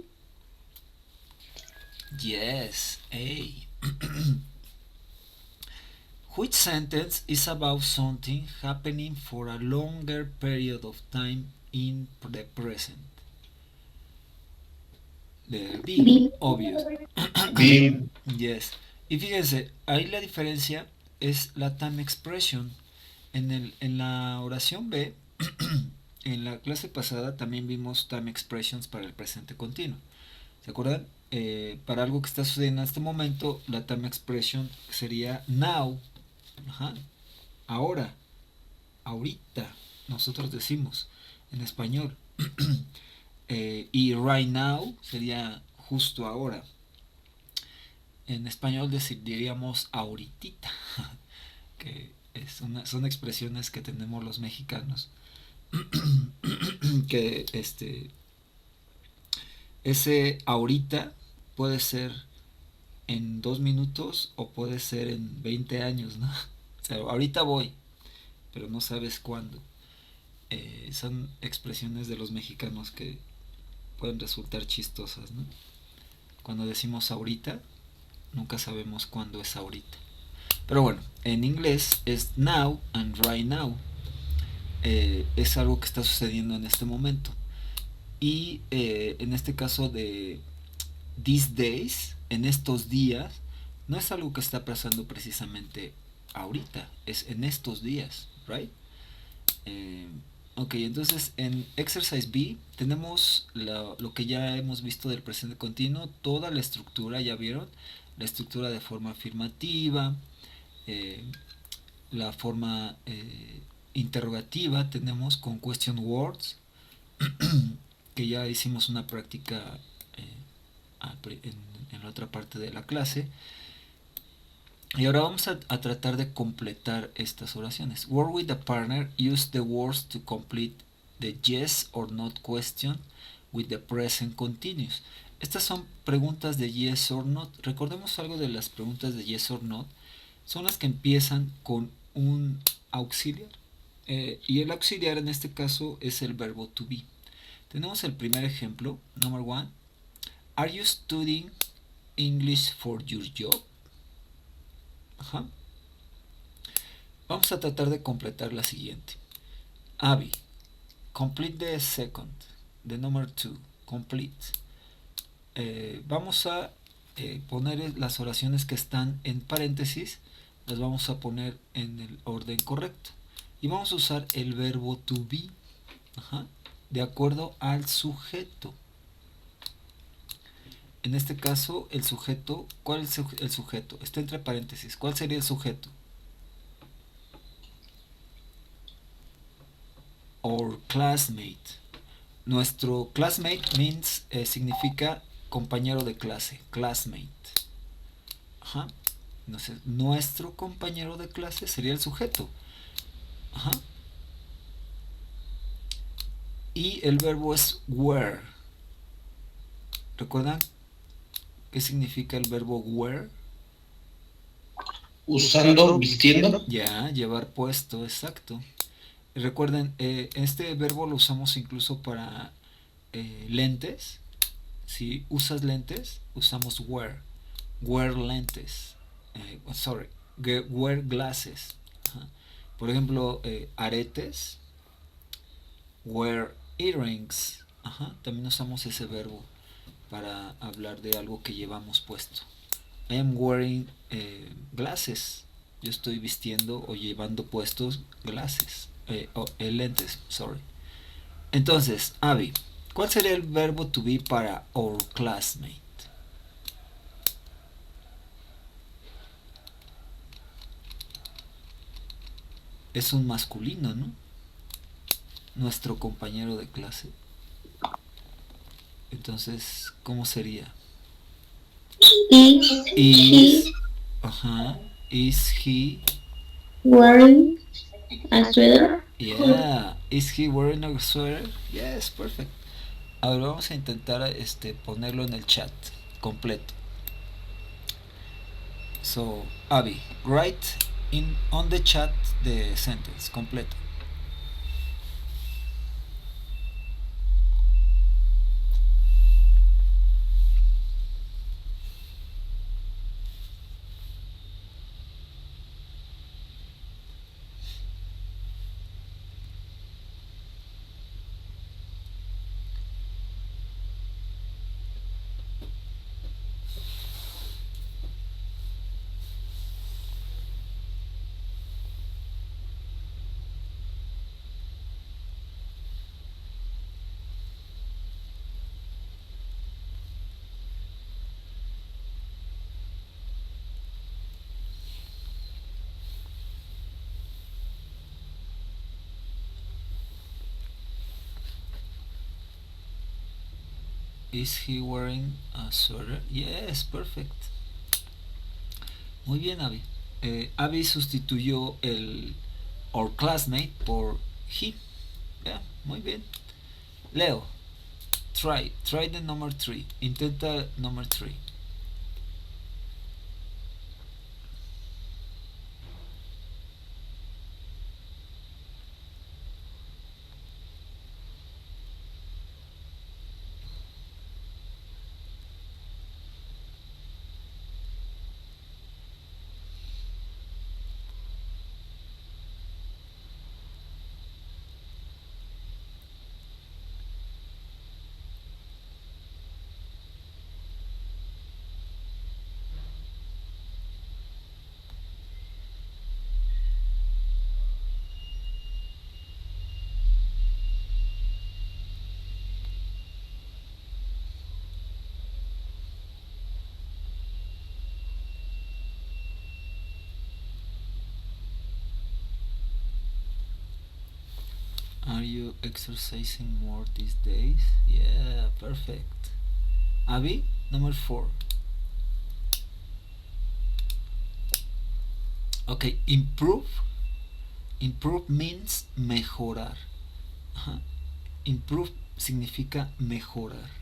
[SPEAKER 1] Yes, A. Which sentence is about something happening for a longer period of time in the present? The B,
[SPEAKER 3] B.
[SPEAKER 1] obvious.
[SPEAKER 2] B.
[SPEAKER 1] Yes. Y fíjense, ahí la diferencia es la time expression. En la oración B, en la clase pasada también vimos time expressions para el presente continuo. ¿Se acuerdan? Para algo que está sucediendo en este momento, la time expression sería now. Ajá. Ahora, ahorita, nosotros decimos en español. Y right now sería justo ahora. En español diríamos ahoritita, que son expresiones que tenemos los mexicanos. Que ese ahorita puede ser en 2 minutos o puede ser en 20 años, ¿no? O sea, ahorita voy, pero no sabes cuándo. Son expresiones de los mexicanos que pueden resultar chistosas, ¿no? Cuando decimos ahorita, nunca sabemos cuándo es ahorita. Pero bueno, en inglés es now and right now. Es algo que está sucediendo en este momento. Y en este caso de these days, en estos días, no es algo que está pasando precisamente ahorita, es en estos días, right? Ok, entonces en exercise B tenemos lo que ya hemos visto del presente continuo, toda la estructura, ya vieron, la estructura de forma afirmativa, la forma interrogativa tenemos con question words, que ya hicimos una práctica en la otra parte de la clase. Y ahora vamos a tratar de completar estas oraciones. Work with the partner. Use the words to complete the yes or not question with the present continuous. Estas son preguntas de yes or not. Recordemos algo de las preguntas de yes or not. Son las que empiezan con un auxiliar. Y el auxiliar en este caso es el verbo to be. Tenemos el primer ejemplo. Number one. Are you studying English for your job? Ajá. Vamos a tratar de completar la siguiente. Abby, complete the second. The number 2, complete. Vamos a poner las oraciones que están en paréntesis, las vamos a poner en el orden correcto. Y vamos a usar el verbo to be, ajá, de acuerdo al sujeto. En este caso, el sujeto, ¿cuál es el sujeto? Está entre paréntesis. ¿Cuál sería el sujeto? Our classmate. Nuestro classmate significa compañero de clase. Classmate. Ajá. Entonces, nuestro compañero de clase sería el sujeto. Ajá. Y el verbo es were. ¿Recuerdan qué significa el verbo were?
[SPEAKER 2] usando, vistiendo.
[SPEAKER 1] Ya, llevar puesto, exacto. Recuerden, este verbo lo usamos incluso para lentes. Si usas lentes, usamos wear. Wear lentes. Sorry, wear glasses. Ajá. Por ejemplo, aretes. Wear earrings. Ajá. También usamos ese verbo para hablar de algo que llevamos puesto. I am wearing glasses. Yo estoy vistiendo o llevando puestos glasses. Lentes, sorry. Entonces, Abby, ¿cuál sería el verbo to be para our classmate? Es un masculino, ¿no? Nuestro compañero de clase. Entonces, ¿cómo sería? Is, ajá, is he
[SPEAKER 3] wearing a sweater?
[SPEAKER 1] Yeah, is he wearing a sweater? Yes, perfect. Ahora vamos a intentar ponerlo en el chat completo. So, Abby, write in on the chat the sentence completo. Is he wearing a sweater? Yes, perfect. Muy bien, Abby. Abby sustituyó el our classmate por he. Yeah, muy bien. Leo, try the number 3. Intenta number 3. Are you exercising more these days? Yeah, perfect. Abby, number 4. Okay, improve. Improve means mejorar. Ajá. Improve significa mejorar.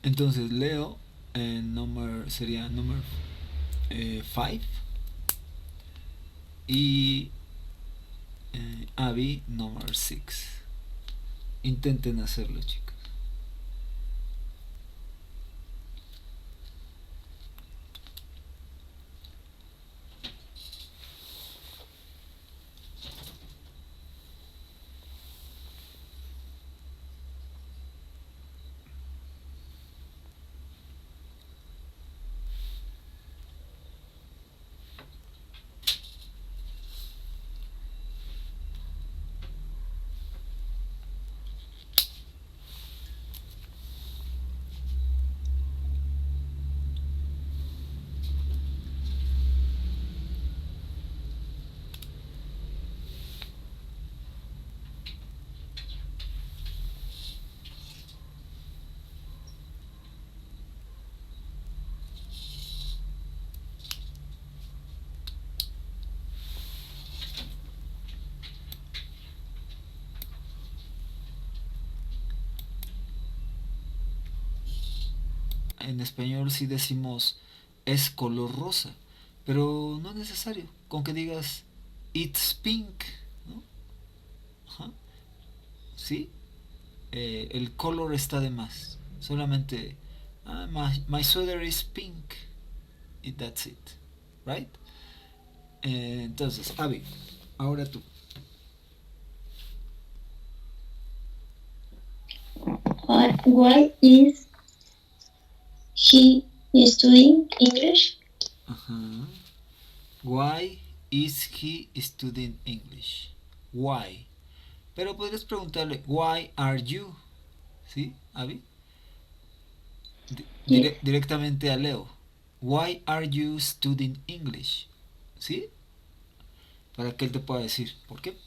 [SPEAKER 1] Entonces Leo sería number 5 y Abby number 6. Intenten hacerlo, chicos. español sí decimos es color rosa, pero no es necesario. Con que digas it's pink, ¿no? Ajá. ¿Sí? El color está de más. Solamente my sweater is pink. And that's it. Right? Entonces, Abby, ahora tú.
[SPEAKER 3] Why is he studying English?
[SPEAKER 1] Ajá. Why is he studying English? Why. Pero podrías preguntarle, why are you? ¿Sí, Abby?
[SPEAKER 3] Yes.
[SPEAKER 1] Directamente a Leo. Why are you studying English? ¿Sí? Para que él te pueda decir, ¿por qué?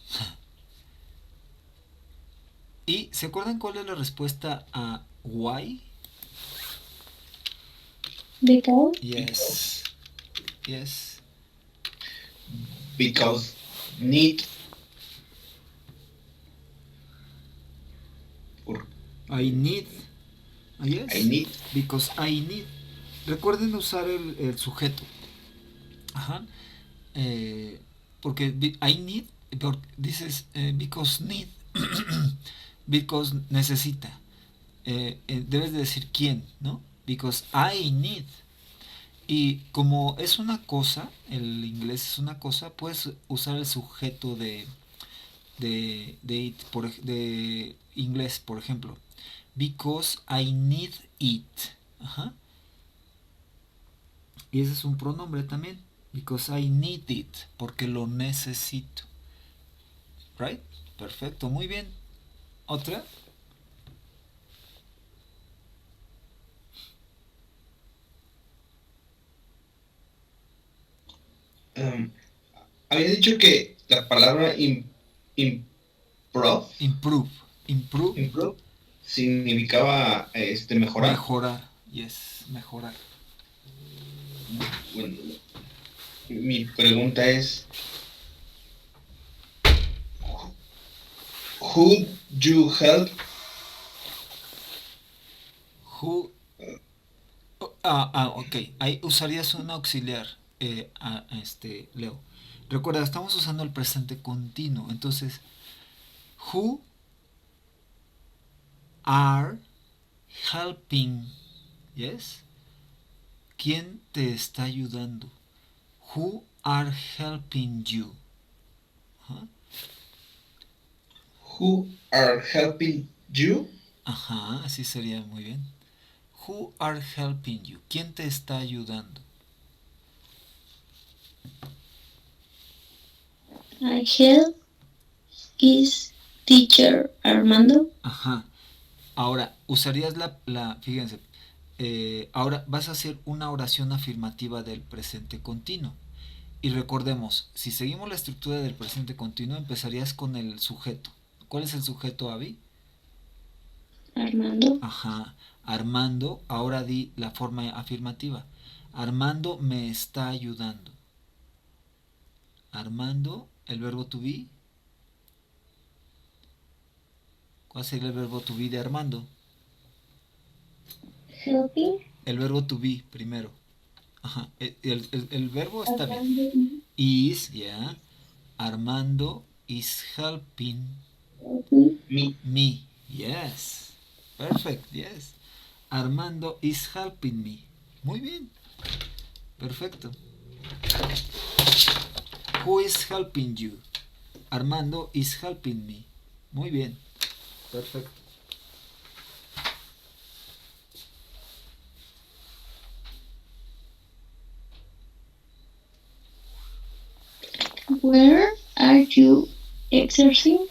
[SPEAKER 1] ¿Y se acuerdan cuál es la respuesta a why?
[SPEAKER 3] Because.
[SPEAKER 1] Yes. Yes.
[SPEAKER 2] Because need. Por-
[SPEAKER 1] I need. Yes.
[SPEAKER 2] I need.
[SPEAKER 1] Because I need. Recuerden usar el sujeto. Ajá. Porque I need, dices because need, because necesita. Debes de decir quién, ¿no? Because I need. Y como es una cosa, el inglés es una cosa, puedes usar el sujeto de it, de inglés, por ejemplo. Because I need it. Ajá. Y ese es un pronombre también. Because I need it. Porque lo necesito. Right? Perfecto, muy bien. ¿Otra?
[SPEAKER 2] Había dicho que la palabra improve,
[SPEAKER 1] Improve.
[SPEAKER 2] improve significaba mejorar.
[SPEAKER 1] Mejorar. Yes, mejorar.
[SPEAKER 2] Bueno, mi pregunta es, who you help?
[SPEAKER 1] Who. Ok. Ahí usarías un auxiliar, Leo. Recuerda, estamos usando el presente continuo. Entonces, who are helping. Yes. ¿Quién te está ayudando? Who are helping you? Ajá.
[SPEAKER 2] Who are helping you?
[SPEAKER 1] Ajá, así sería muy bien. Who are helping you? ¿Quién te está ayudando?
[SPEAKER 3] I help is teacher Armando.
[SPEAKER 1] Ajá. Ahora, usarías fíjense, ahora vas a hacer una oración afirmativa del presente continuo. Y recordemos, si seguimos la estructura del presente continuo, empezarías con el sujeto. ¿Cuál es el sujeto, Abby?
[SPEAKER 3] Armando.
[SPEAKER 1] Ajá. Armando, ahora di la forma afirmativa. Armando me está ayudando. Armando, el verbo to be. ¿Cuál sería el verbo to be de Armando?
[SPEAKER 3] Helping.
[SPEAKER 1] El verbo to be primero. Ajá. El verbo está bien. Is, yeah. Armando is helping me. Yes. Perfect, yes. Armando is helping me. Muy bien. Perfecto. Who is helping you? Armando is helping me. Muy bien. Perfecto.
[SPEAKER 3] Where are you exercising?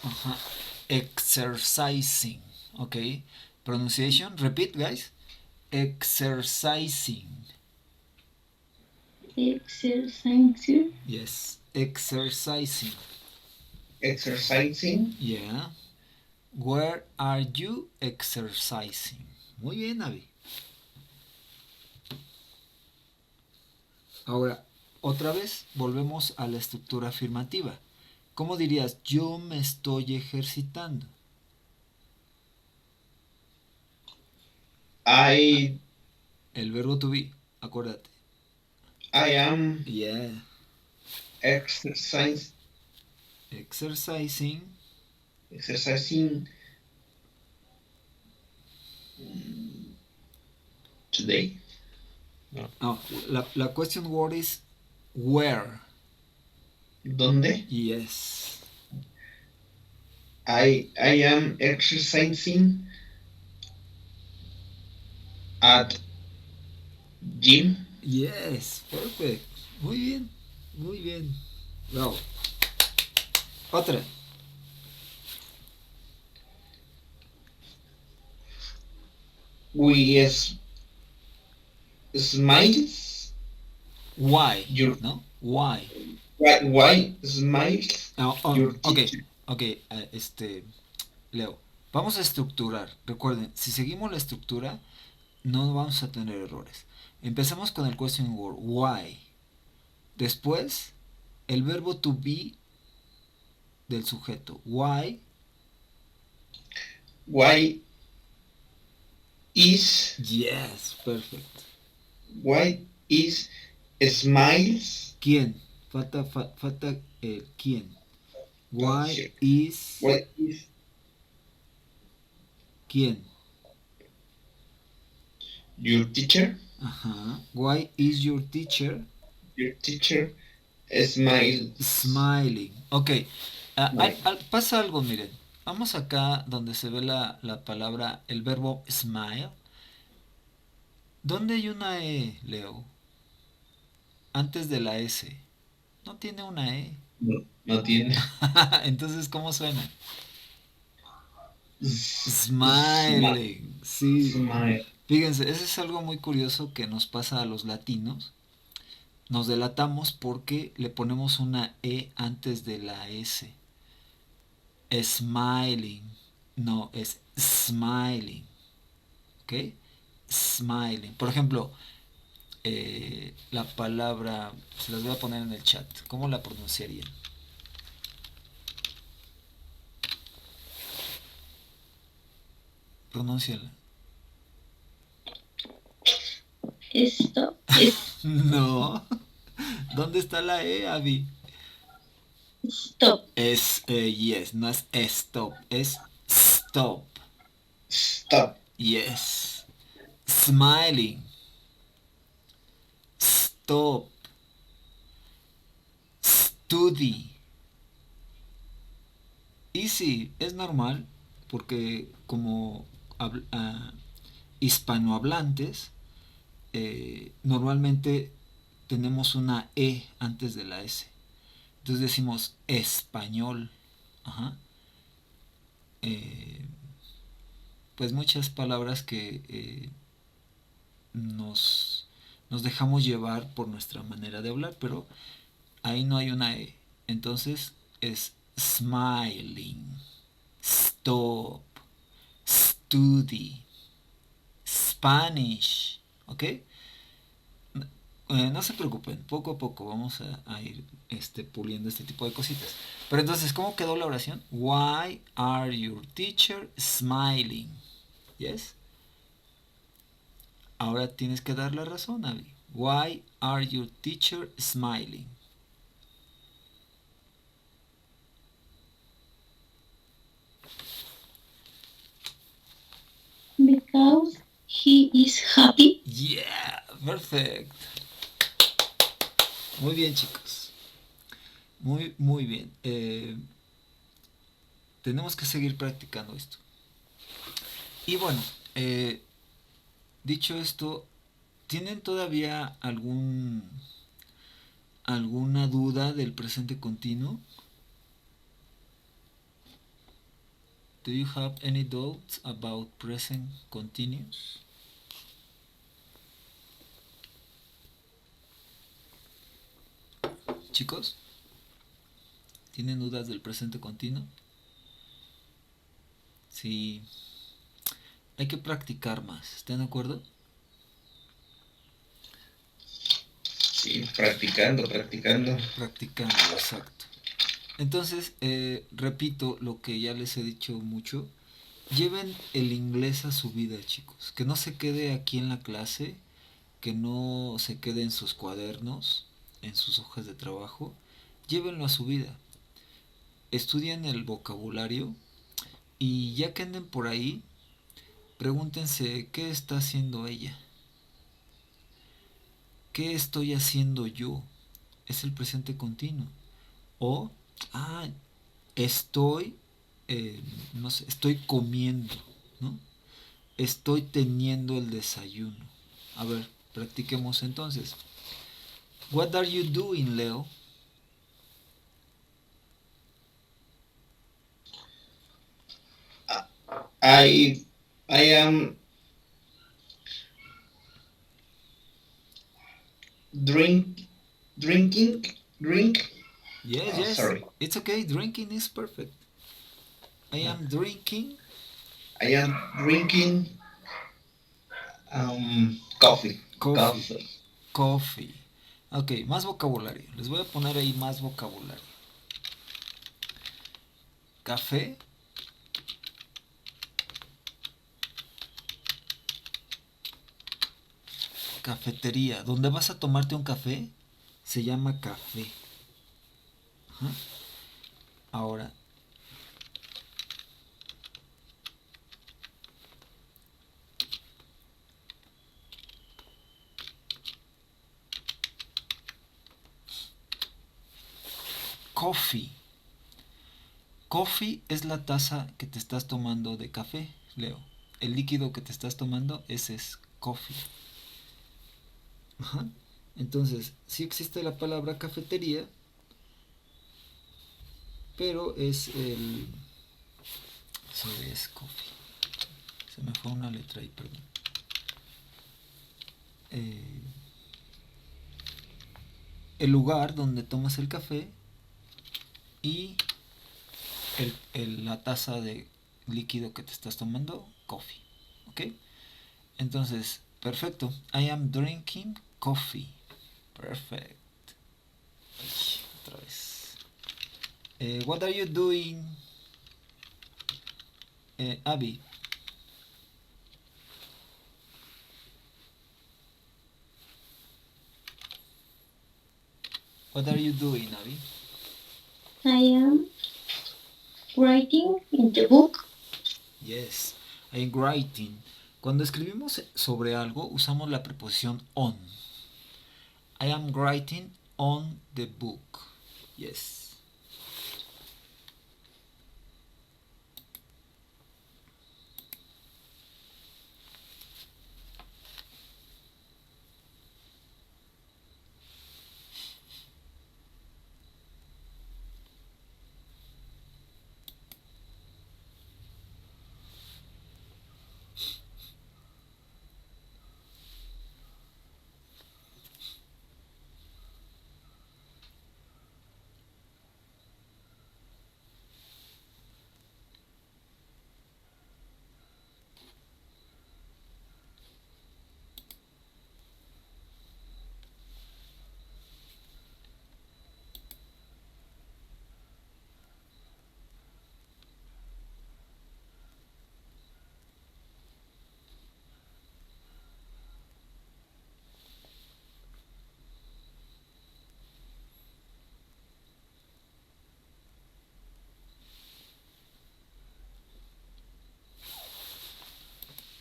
[SPEAKER 1] Ajá. Exercising. Ok. Pronunciation. Repeat, guys. Exercising.
[SPEAKER 3] Exercising.
[SPEAKER 1] Yes. Exercising.
[SPEAKER 2] Exercising.
[SPEAKER 1] Yeah. Where are you exercising? Muy bien, Abby. Ahora, otra vez volvemos a la estructura afirmativa. ¿Cómo dirías? Yo me estoy ejercitando.
[SPEAKER 2] I
[SPEAKER 1] El verbo to be, acuérdate.
[SPEAKER 2] I am
[SPEAKER 1] Yeah.
[SPEAKER 2] exercising
[SPEAKER 1] Exercising.
[SPEAKER 2] today.
[SPEAKER 1] No, la question word is where.
[SPEAKER 2] ¿Dónde?
[SPEAKER 1] Yes.
[SPEAKER 2] I am exercising at gym.
[SPEAKER 1] Yes, perfect. Muy bien, muy bien. Bravo. Otra.
[SPEAKER 2] We smiles.
[SPEAKER 1] Why?
[SPEAKER 2] Your
[SPEAKER 1] ¿No? Why?
[SPEAKER 2] why smiles your
[SPEAKER 1] Ok,
[SPEAKER 2] teacher?
[SPEAKER 1] ok, Leo, vamos a estructurar. Recuerden, si seguimos la estructura, no vamos a tener errores. Empezamos con el question word, why. Después, el verbo to be del sujeto, why.
[SPEAKER 2] Why is
[SPEAKER 1] Yes, perfect.
[SPEAKER 2] Smiles?
[SPEAKER 1] ¿Quién? Falta el quién. Why is
[SPEAKER 2] Why is
[SPEAKER 1] quién.
[SPEAKER 2] your teacher?
[SPEAKER 1] Ajá. Why is your teacher
[SPEAKER 2] Your teacher smiles.
[SPEAKER 1] smiling? Ok.
[SPEAKER 2] Smile.
[SPEAKER 1] Pasa algo, miren. Vamos acá donde se ve la palabra, el verbo smile. ¿Dónde hay una E, Leo? Antes de la S. No tiene una E.
[SPEAKER 2] No tiene.
[SPEAKER 1] Entonces, ¿cómo suena?
[SPEAKER 2] Smile.
[SPEAKER 1] Smiling. Sí.
[SPEAKER 2] Smile.
[SPEAKER 1] Fíjense, eso es algo muy curioso que nos pasa a los latinos. Nos delatamos porque le ponemos una E antes de la S. Smiling. No, es smiling. ¿Ok? Smiling. Por ejemplo, la palabra, se las voy a poner en el chat. ¿Cómo la pronunciarían? Pronúnciala.
[SPEAKER 3] Esto
[SPEAKER 1] No. ¿Dónde está la E, Abby?
[SPEAKER 3] stop.
[SPEAKER 1] Es, yes, no es stop, es stop.
[SPEAKER 2] Stop.
[SPEAKER 1] Yes. Smiling. Stop. Study. Y sí, es normal porque como hispanohablantes, normalmente tenemos una E antes de la S. Entonces decimos español. Ajá. Pues muchas palabras que nos dejamos llevar por nuestra manera de hablar, pero ahí no hay una E. Entonces es smiling, stop, study, Spanish, ¿ok? No se preocupen, poco a poco vamos a ir puliendo este tipo de cositas. Pero entonces, ¿cómo quedó la oración? Why are your teacher smiling? ¿Yes? Ahora tienes que dar la razón, Abby. Why are your teacher smiling?
[SPEAKER 3] Because he is happy.
[SPEAKER 1] Yeah, perfect. Muy bien, chicos. Muy, muy bien. Tenemos que seguir practicando esto. Y bueno, dicho esto, ¿tienen todavía alguna duda del presente continuo? Do you have any doubts about present continuous? Chicos, ¿tienen dudas del presente continuo? Sí, hay que practicar más, ¿están de acuerdo?
[SPEAKER 2] Sí, practicando.
[SPEAKER 1] Practicando, exacto. Entonces, repito lo que ya les he dicho mucho. Lleven el inglés a su vida, chicos. Que no se quede aquí en la clase que no se quede en sus cuadernos, en sus hojas de trabajo, llévenlo a su vida. Estudien el vocabulario y ya que anden por ahí, pregúntense qué está haciendo ella. ¿Qué estoy haciendo yo? Es el presente continuo. O, ah, estoy, no sé, estoy comiendo, ¿no? Estoy teniendo el desayuno. A ver, practiquemos entonces. What are you doing, Leo?
[SPEAKER 2] I am drink.
[SPEAKER 1] Yes, yes.
[SPEAKER 2] Sorry.
[SPEAKER 1] It's okay. Drinking is perfect. I am drinking
[SPEAKER 2] I am drinking coffee.
[SPEAKER 1] coffee. Coffee. Ok, más vocabulario. Les voy a poner ahí más vocabulario. Café. Cafetería. ¿Dónde vas a tomarte un café? Se llama café. Ajá. Ahora. Coffee. Coffee es la taza que te estás tomando de café, Leo. El líquido que te estás tomando, ese es coffee. Ajá. Entonces, sí existe la palabra cafetería, pero es el... Sorry, es coffee. Se me fue una letra ahí, perdón. El lugar donde tomas el café y la taza de líquido que te estás tomando, coffee. ¿Ok? Entonces, perfecto. I am drinking coffee. Perfect. Otra vez. What are you doing, Abby? What are you doing, Abby?
[SPEAKER 3] I am writing in the book.
[SPEAKER 1] Yes, I am writing. Cuando escribimos sobre algo, usamos la preposición on. I am writing on the book. Yes.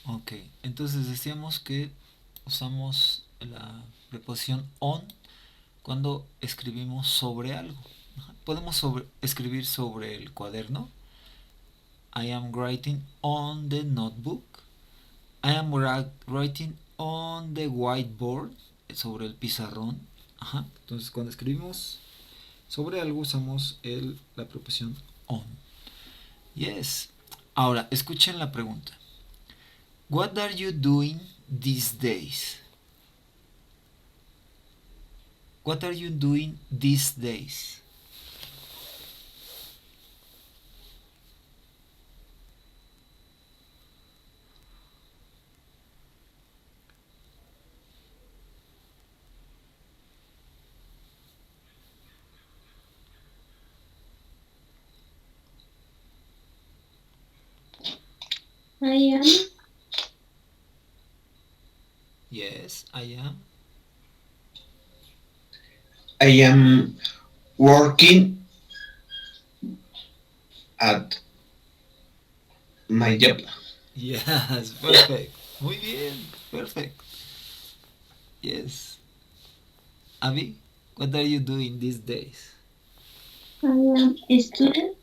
[SPEAKER 1] Ok, entonces decíamos que usamos la preposición on cuando escribimos sobre algo. Podemos escribir sobre el cuaderno. I am writing on the notebook. I am writing on the whiteboard. Sobre el pizarrón. Ajá. Entonces cuando escribimos sobre algo usamos la preposición on. Yes. Ahora, escuchen la pregunta. What are you doing these days? What are you doing these days?
[SPEAKER 3] I am
[SPEAKER 1] Yes. Yes, I am.
[SPEAKER 2] I am working at my job.
[SPEAKER 1] Yes, perfect. Muy bien, perfect. Yes. Abby, what are you doing these days?
[SPEAKER 3] I am a student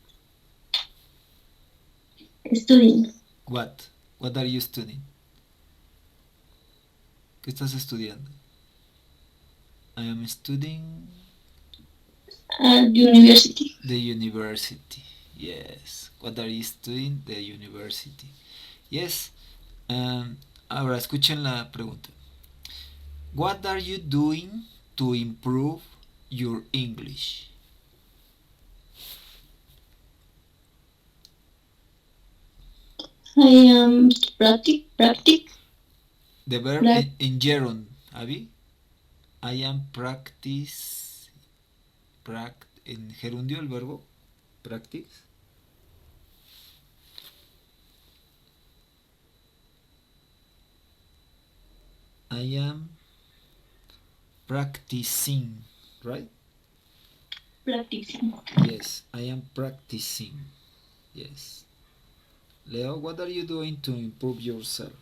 [SPEAKER 3] studying.
[SPEAKER 1] What? What are you studying? ¿Qué estás estudiando? I am studying
[SPEAKER 3] At university.
[SPEAKER 1] the university. Yes. What are you studying? The university. Yes. Ahora escuchen la pregunta. What are you doing to improve your English?
[SPEAKER 3] I am practice
[SPEAKER 1] The verb
[SPEAKER 3] Prac-
[SPEAKER 1] in gerund, Abby. I am en gerundio el verbo practice. I am practicing, right?
[SPEAKER 3] practicing.
[SPEAKER 1] Yes, I am practicing. Yes. Leo, what are you doing to improve yourself?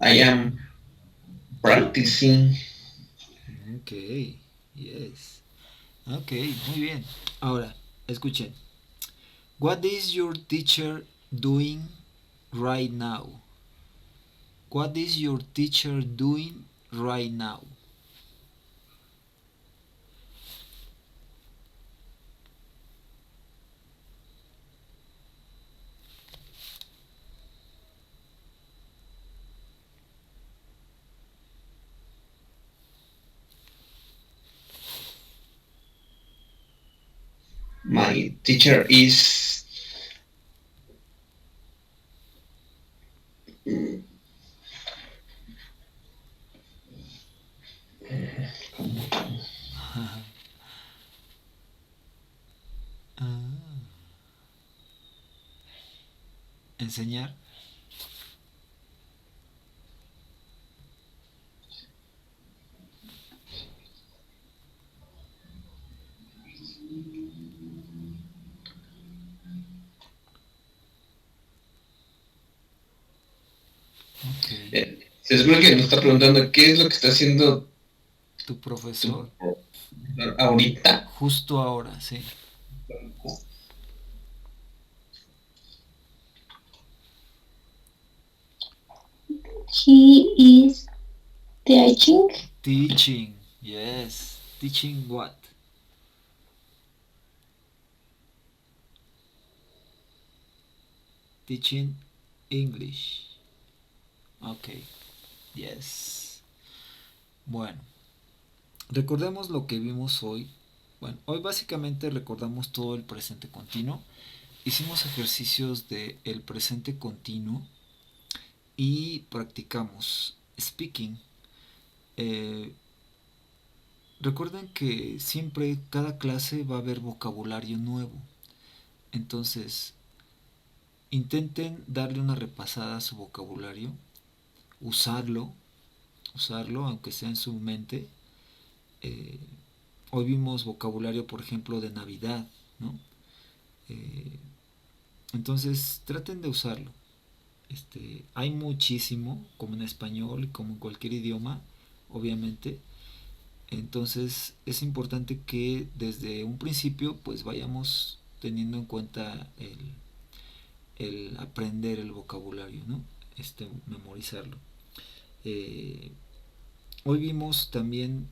[SPEAKER 2] I am practicing.
[SPEAKER 1] Ok, yes. Ok, muy bien. Ahora, escuchen. What is your teacher doing right now? What is your teacher doing right now?
[SPEAKER 2] My teacher is
[SPEAKER 1] Ah, enseñar. Ok.
[SPEAKER 2] se supone que nos está preguntando qué es lo que está haciendo
[SPEAKER 1] Tu
[SPEAKER 2] tu
[SPEAKER 1] profesor.
[SPEAKER 2] profesor ahorita.
[SPEAKER 1] Justo ahora, sí.
[SPEAKER 3] He is teaching
[SPEAKER 1] Teaching. Yes. Teaching what? Teaching English. Ok. Yes. Bueno. Recordemos lo que vimos hoy. Bueno, hoy básicamente recordamos todo el presente continuo. Hicimos ejercicios de el presente continuo y practicamos speaking. Recuerden que siempre cada clase va a haber vocabulario nuevo. Entonces, intenten darle una repasada a su vocabulario, usarlo, aunque sea en su mente. Hoy vimos vocabulario, por ejemplo, de Navidad, ¿no? Entonces, traten de usarlo. Hay muchísimo, como en español y como en cualquier idioma, obviamente. Entonces, es importante que desde un principio, pues vayamos teniendo en cuenta el aprender el vocabulario, ¿no? Memorizarlo. Hoy vimos también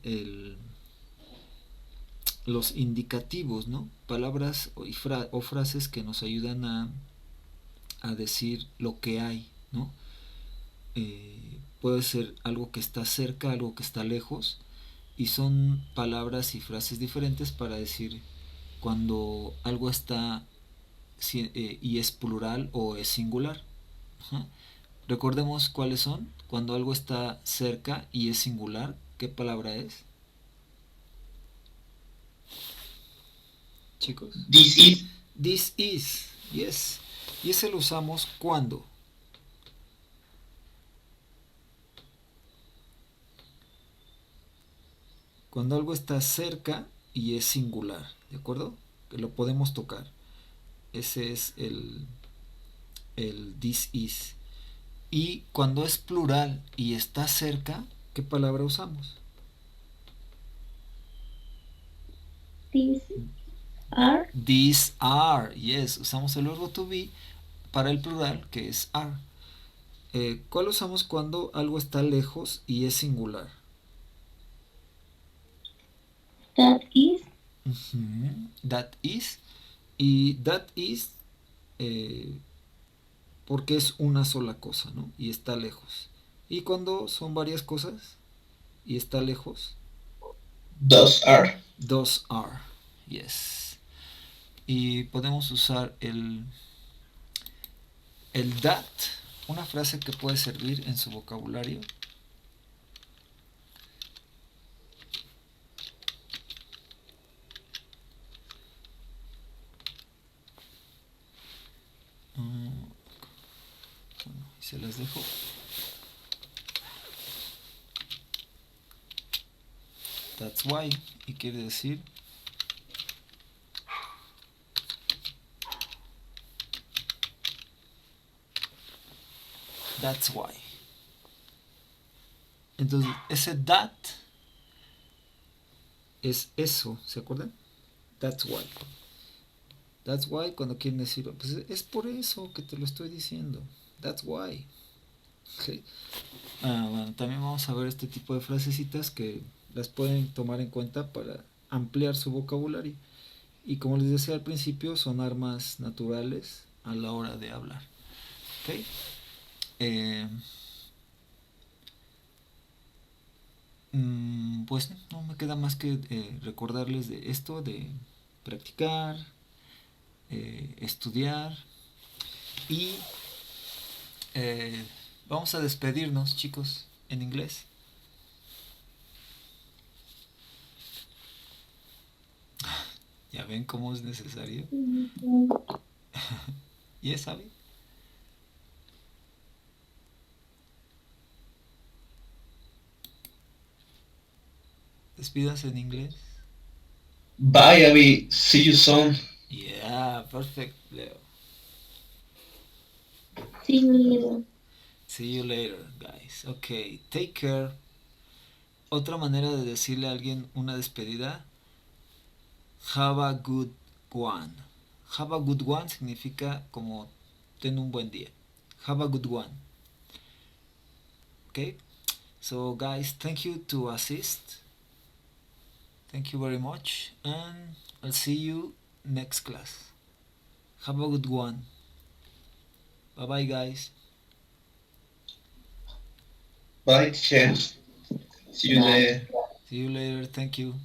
[SPEAKER 1] los indicativos, ¿no? Palabras o frases que nos ayudan a decir lo que hay, ¿no? Puede ser algo que está cerca, algo que está lejos, y son palabras y frases diferentes para decir cuando algo está y es plural o es singular. Ajá. Recordemos cuáles son. Cuando algo está cerca y es singular, ¿qué palabra es? Chicos.
[SPEAKER 2] This is.
[SPEAKER 1] This is. Yes. Y ese lo usamos cuando. Cuando algo está cerca y es singular, ¿de acuerdo? Que lo podemos tocar. Ese es el this is. Y cuando es plural y está cerca, ¿qué palabra usamos?
[SPEAKER 3] These are.
[SPEAKER 1] These are, yes, usamos el verbo to be para el plural, que es are. ¿Cuál usamos cuando algo está lejos y es singular?
[SPEAKER 3] That is.
[SPEAKER 1] That is. Y that is porque es una sola cosa, ¿no? Y está lejos. Y cuando son varias cosas y está lejos,
[SPEAKER 2] Those are.
[SPEAKER 1] those are, yes. Y podemos usar el that, una frase que puede servir en su vocabulario. Bueno, se las dejo. That's why, y quiere decir that's why. Entonces, ese that es eso, ¿se acuerdan? That's why. That's why cuando quieren decir, pues es por eso que te lo estoy diciendo. That's why. Okay. Bueno, también vamos a ver este tipo de frasecitas que las pueden tomar en cuenta para ampliar su vocabulario. Y como les decía al principio, son armas naturales a la hora de hablar. ¿Okay? Pues no me queda más que recordarles de esto, de practicar, estudiar y vamos a despedirnos, chicos, en inglés. ¿Ya ven cómo es necesario? Yes, Abby? Despídanse en inglés.
[SPEAKER 2] Bye, Abby. See you soon.
[SPEAKER 1] Yeah, perfect, Leo.
[SPEAKER 3] See you later.
[SPEAKER 1] See you later, guys. Okay, take care. Otra manera de decirle a alguien una despedida, have a good one. Have a good one significa como ten un buen día. Have a good one. Okay, so guys, thank you to assist. Thank you very much, and I'll see you next class. Have a good one. Bye bye, guys.
[SPEAKER 2] Bye, teacher. See you
[SPEAKER 3] Bye.
[SPEAKER 2] later.
[SPEAKER 1] See you later. Thank you.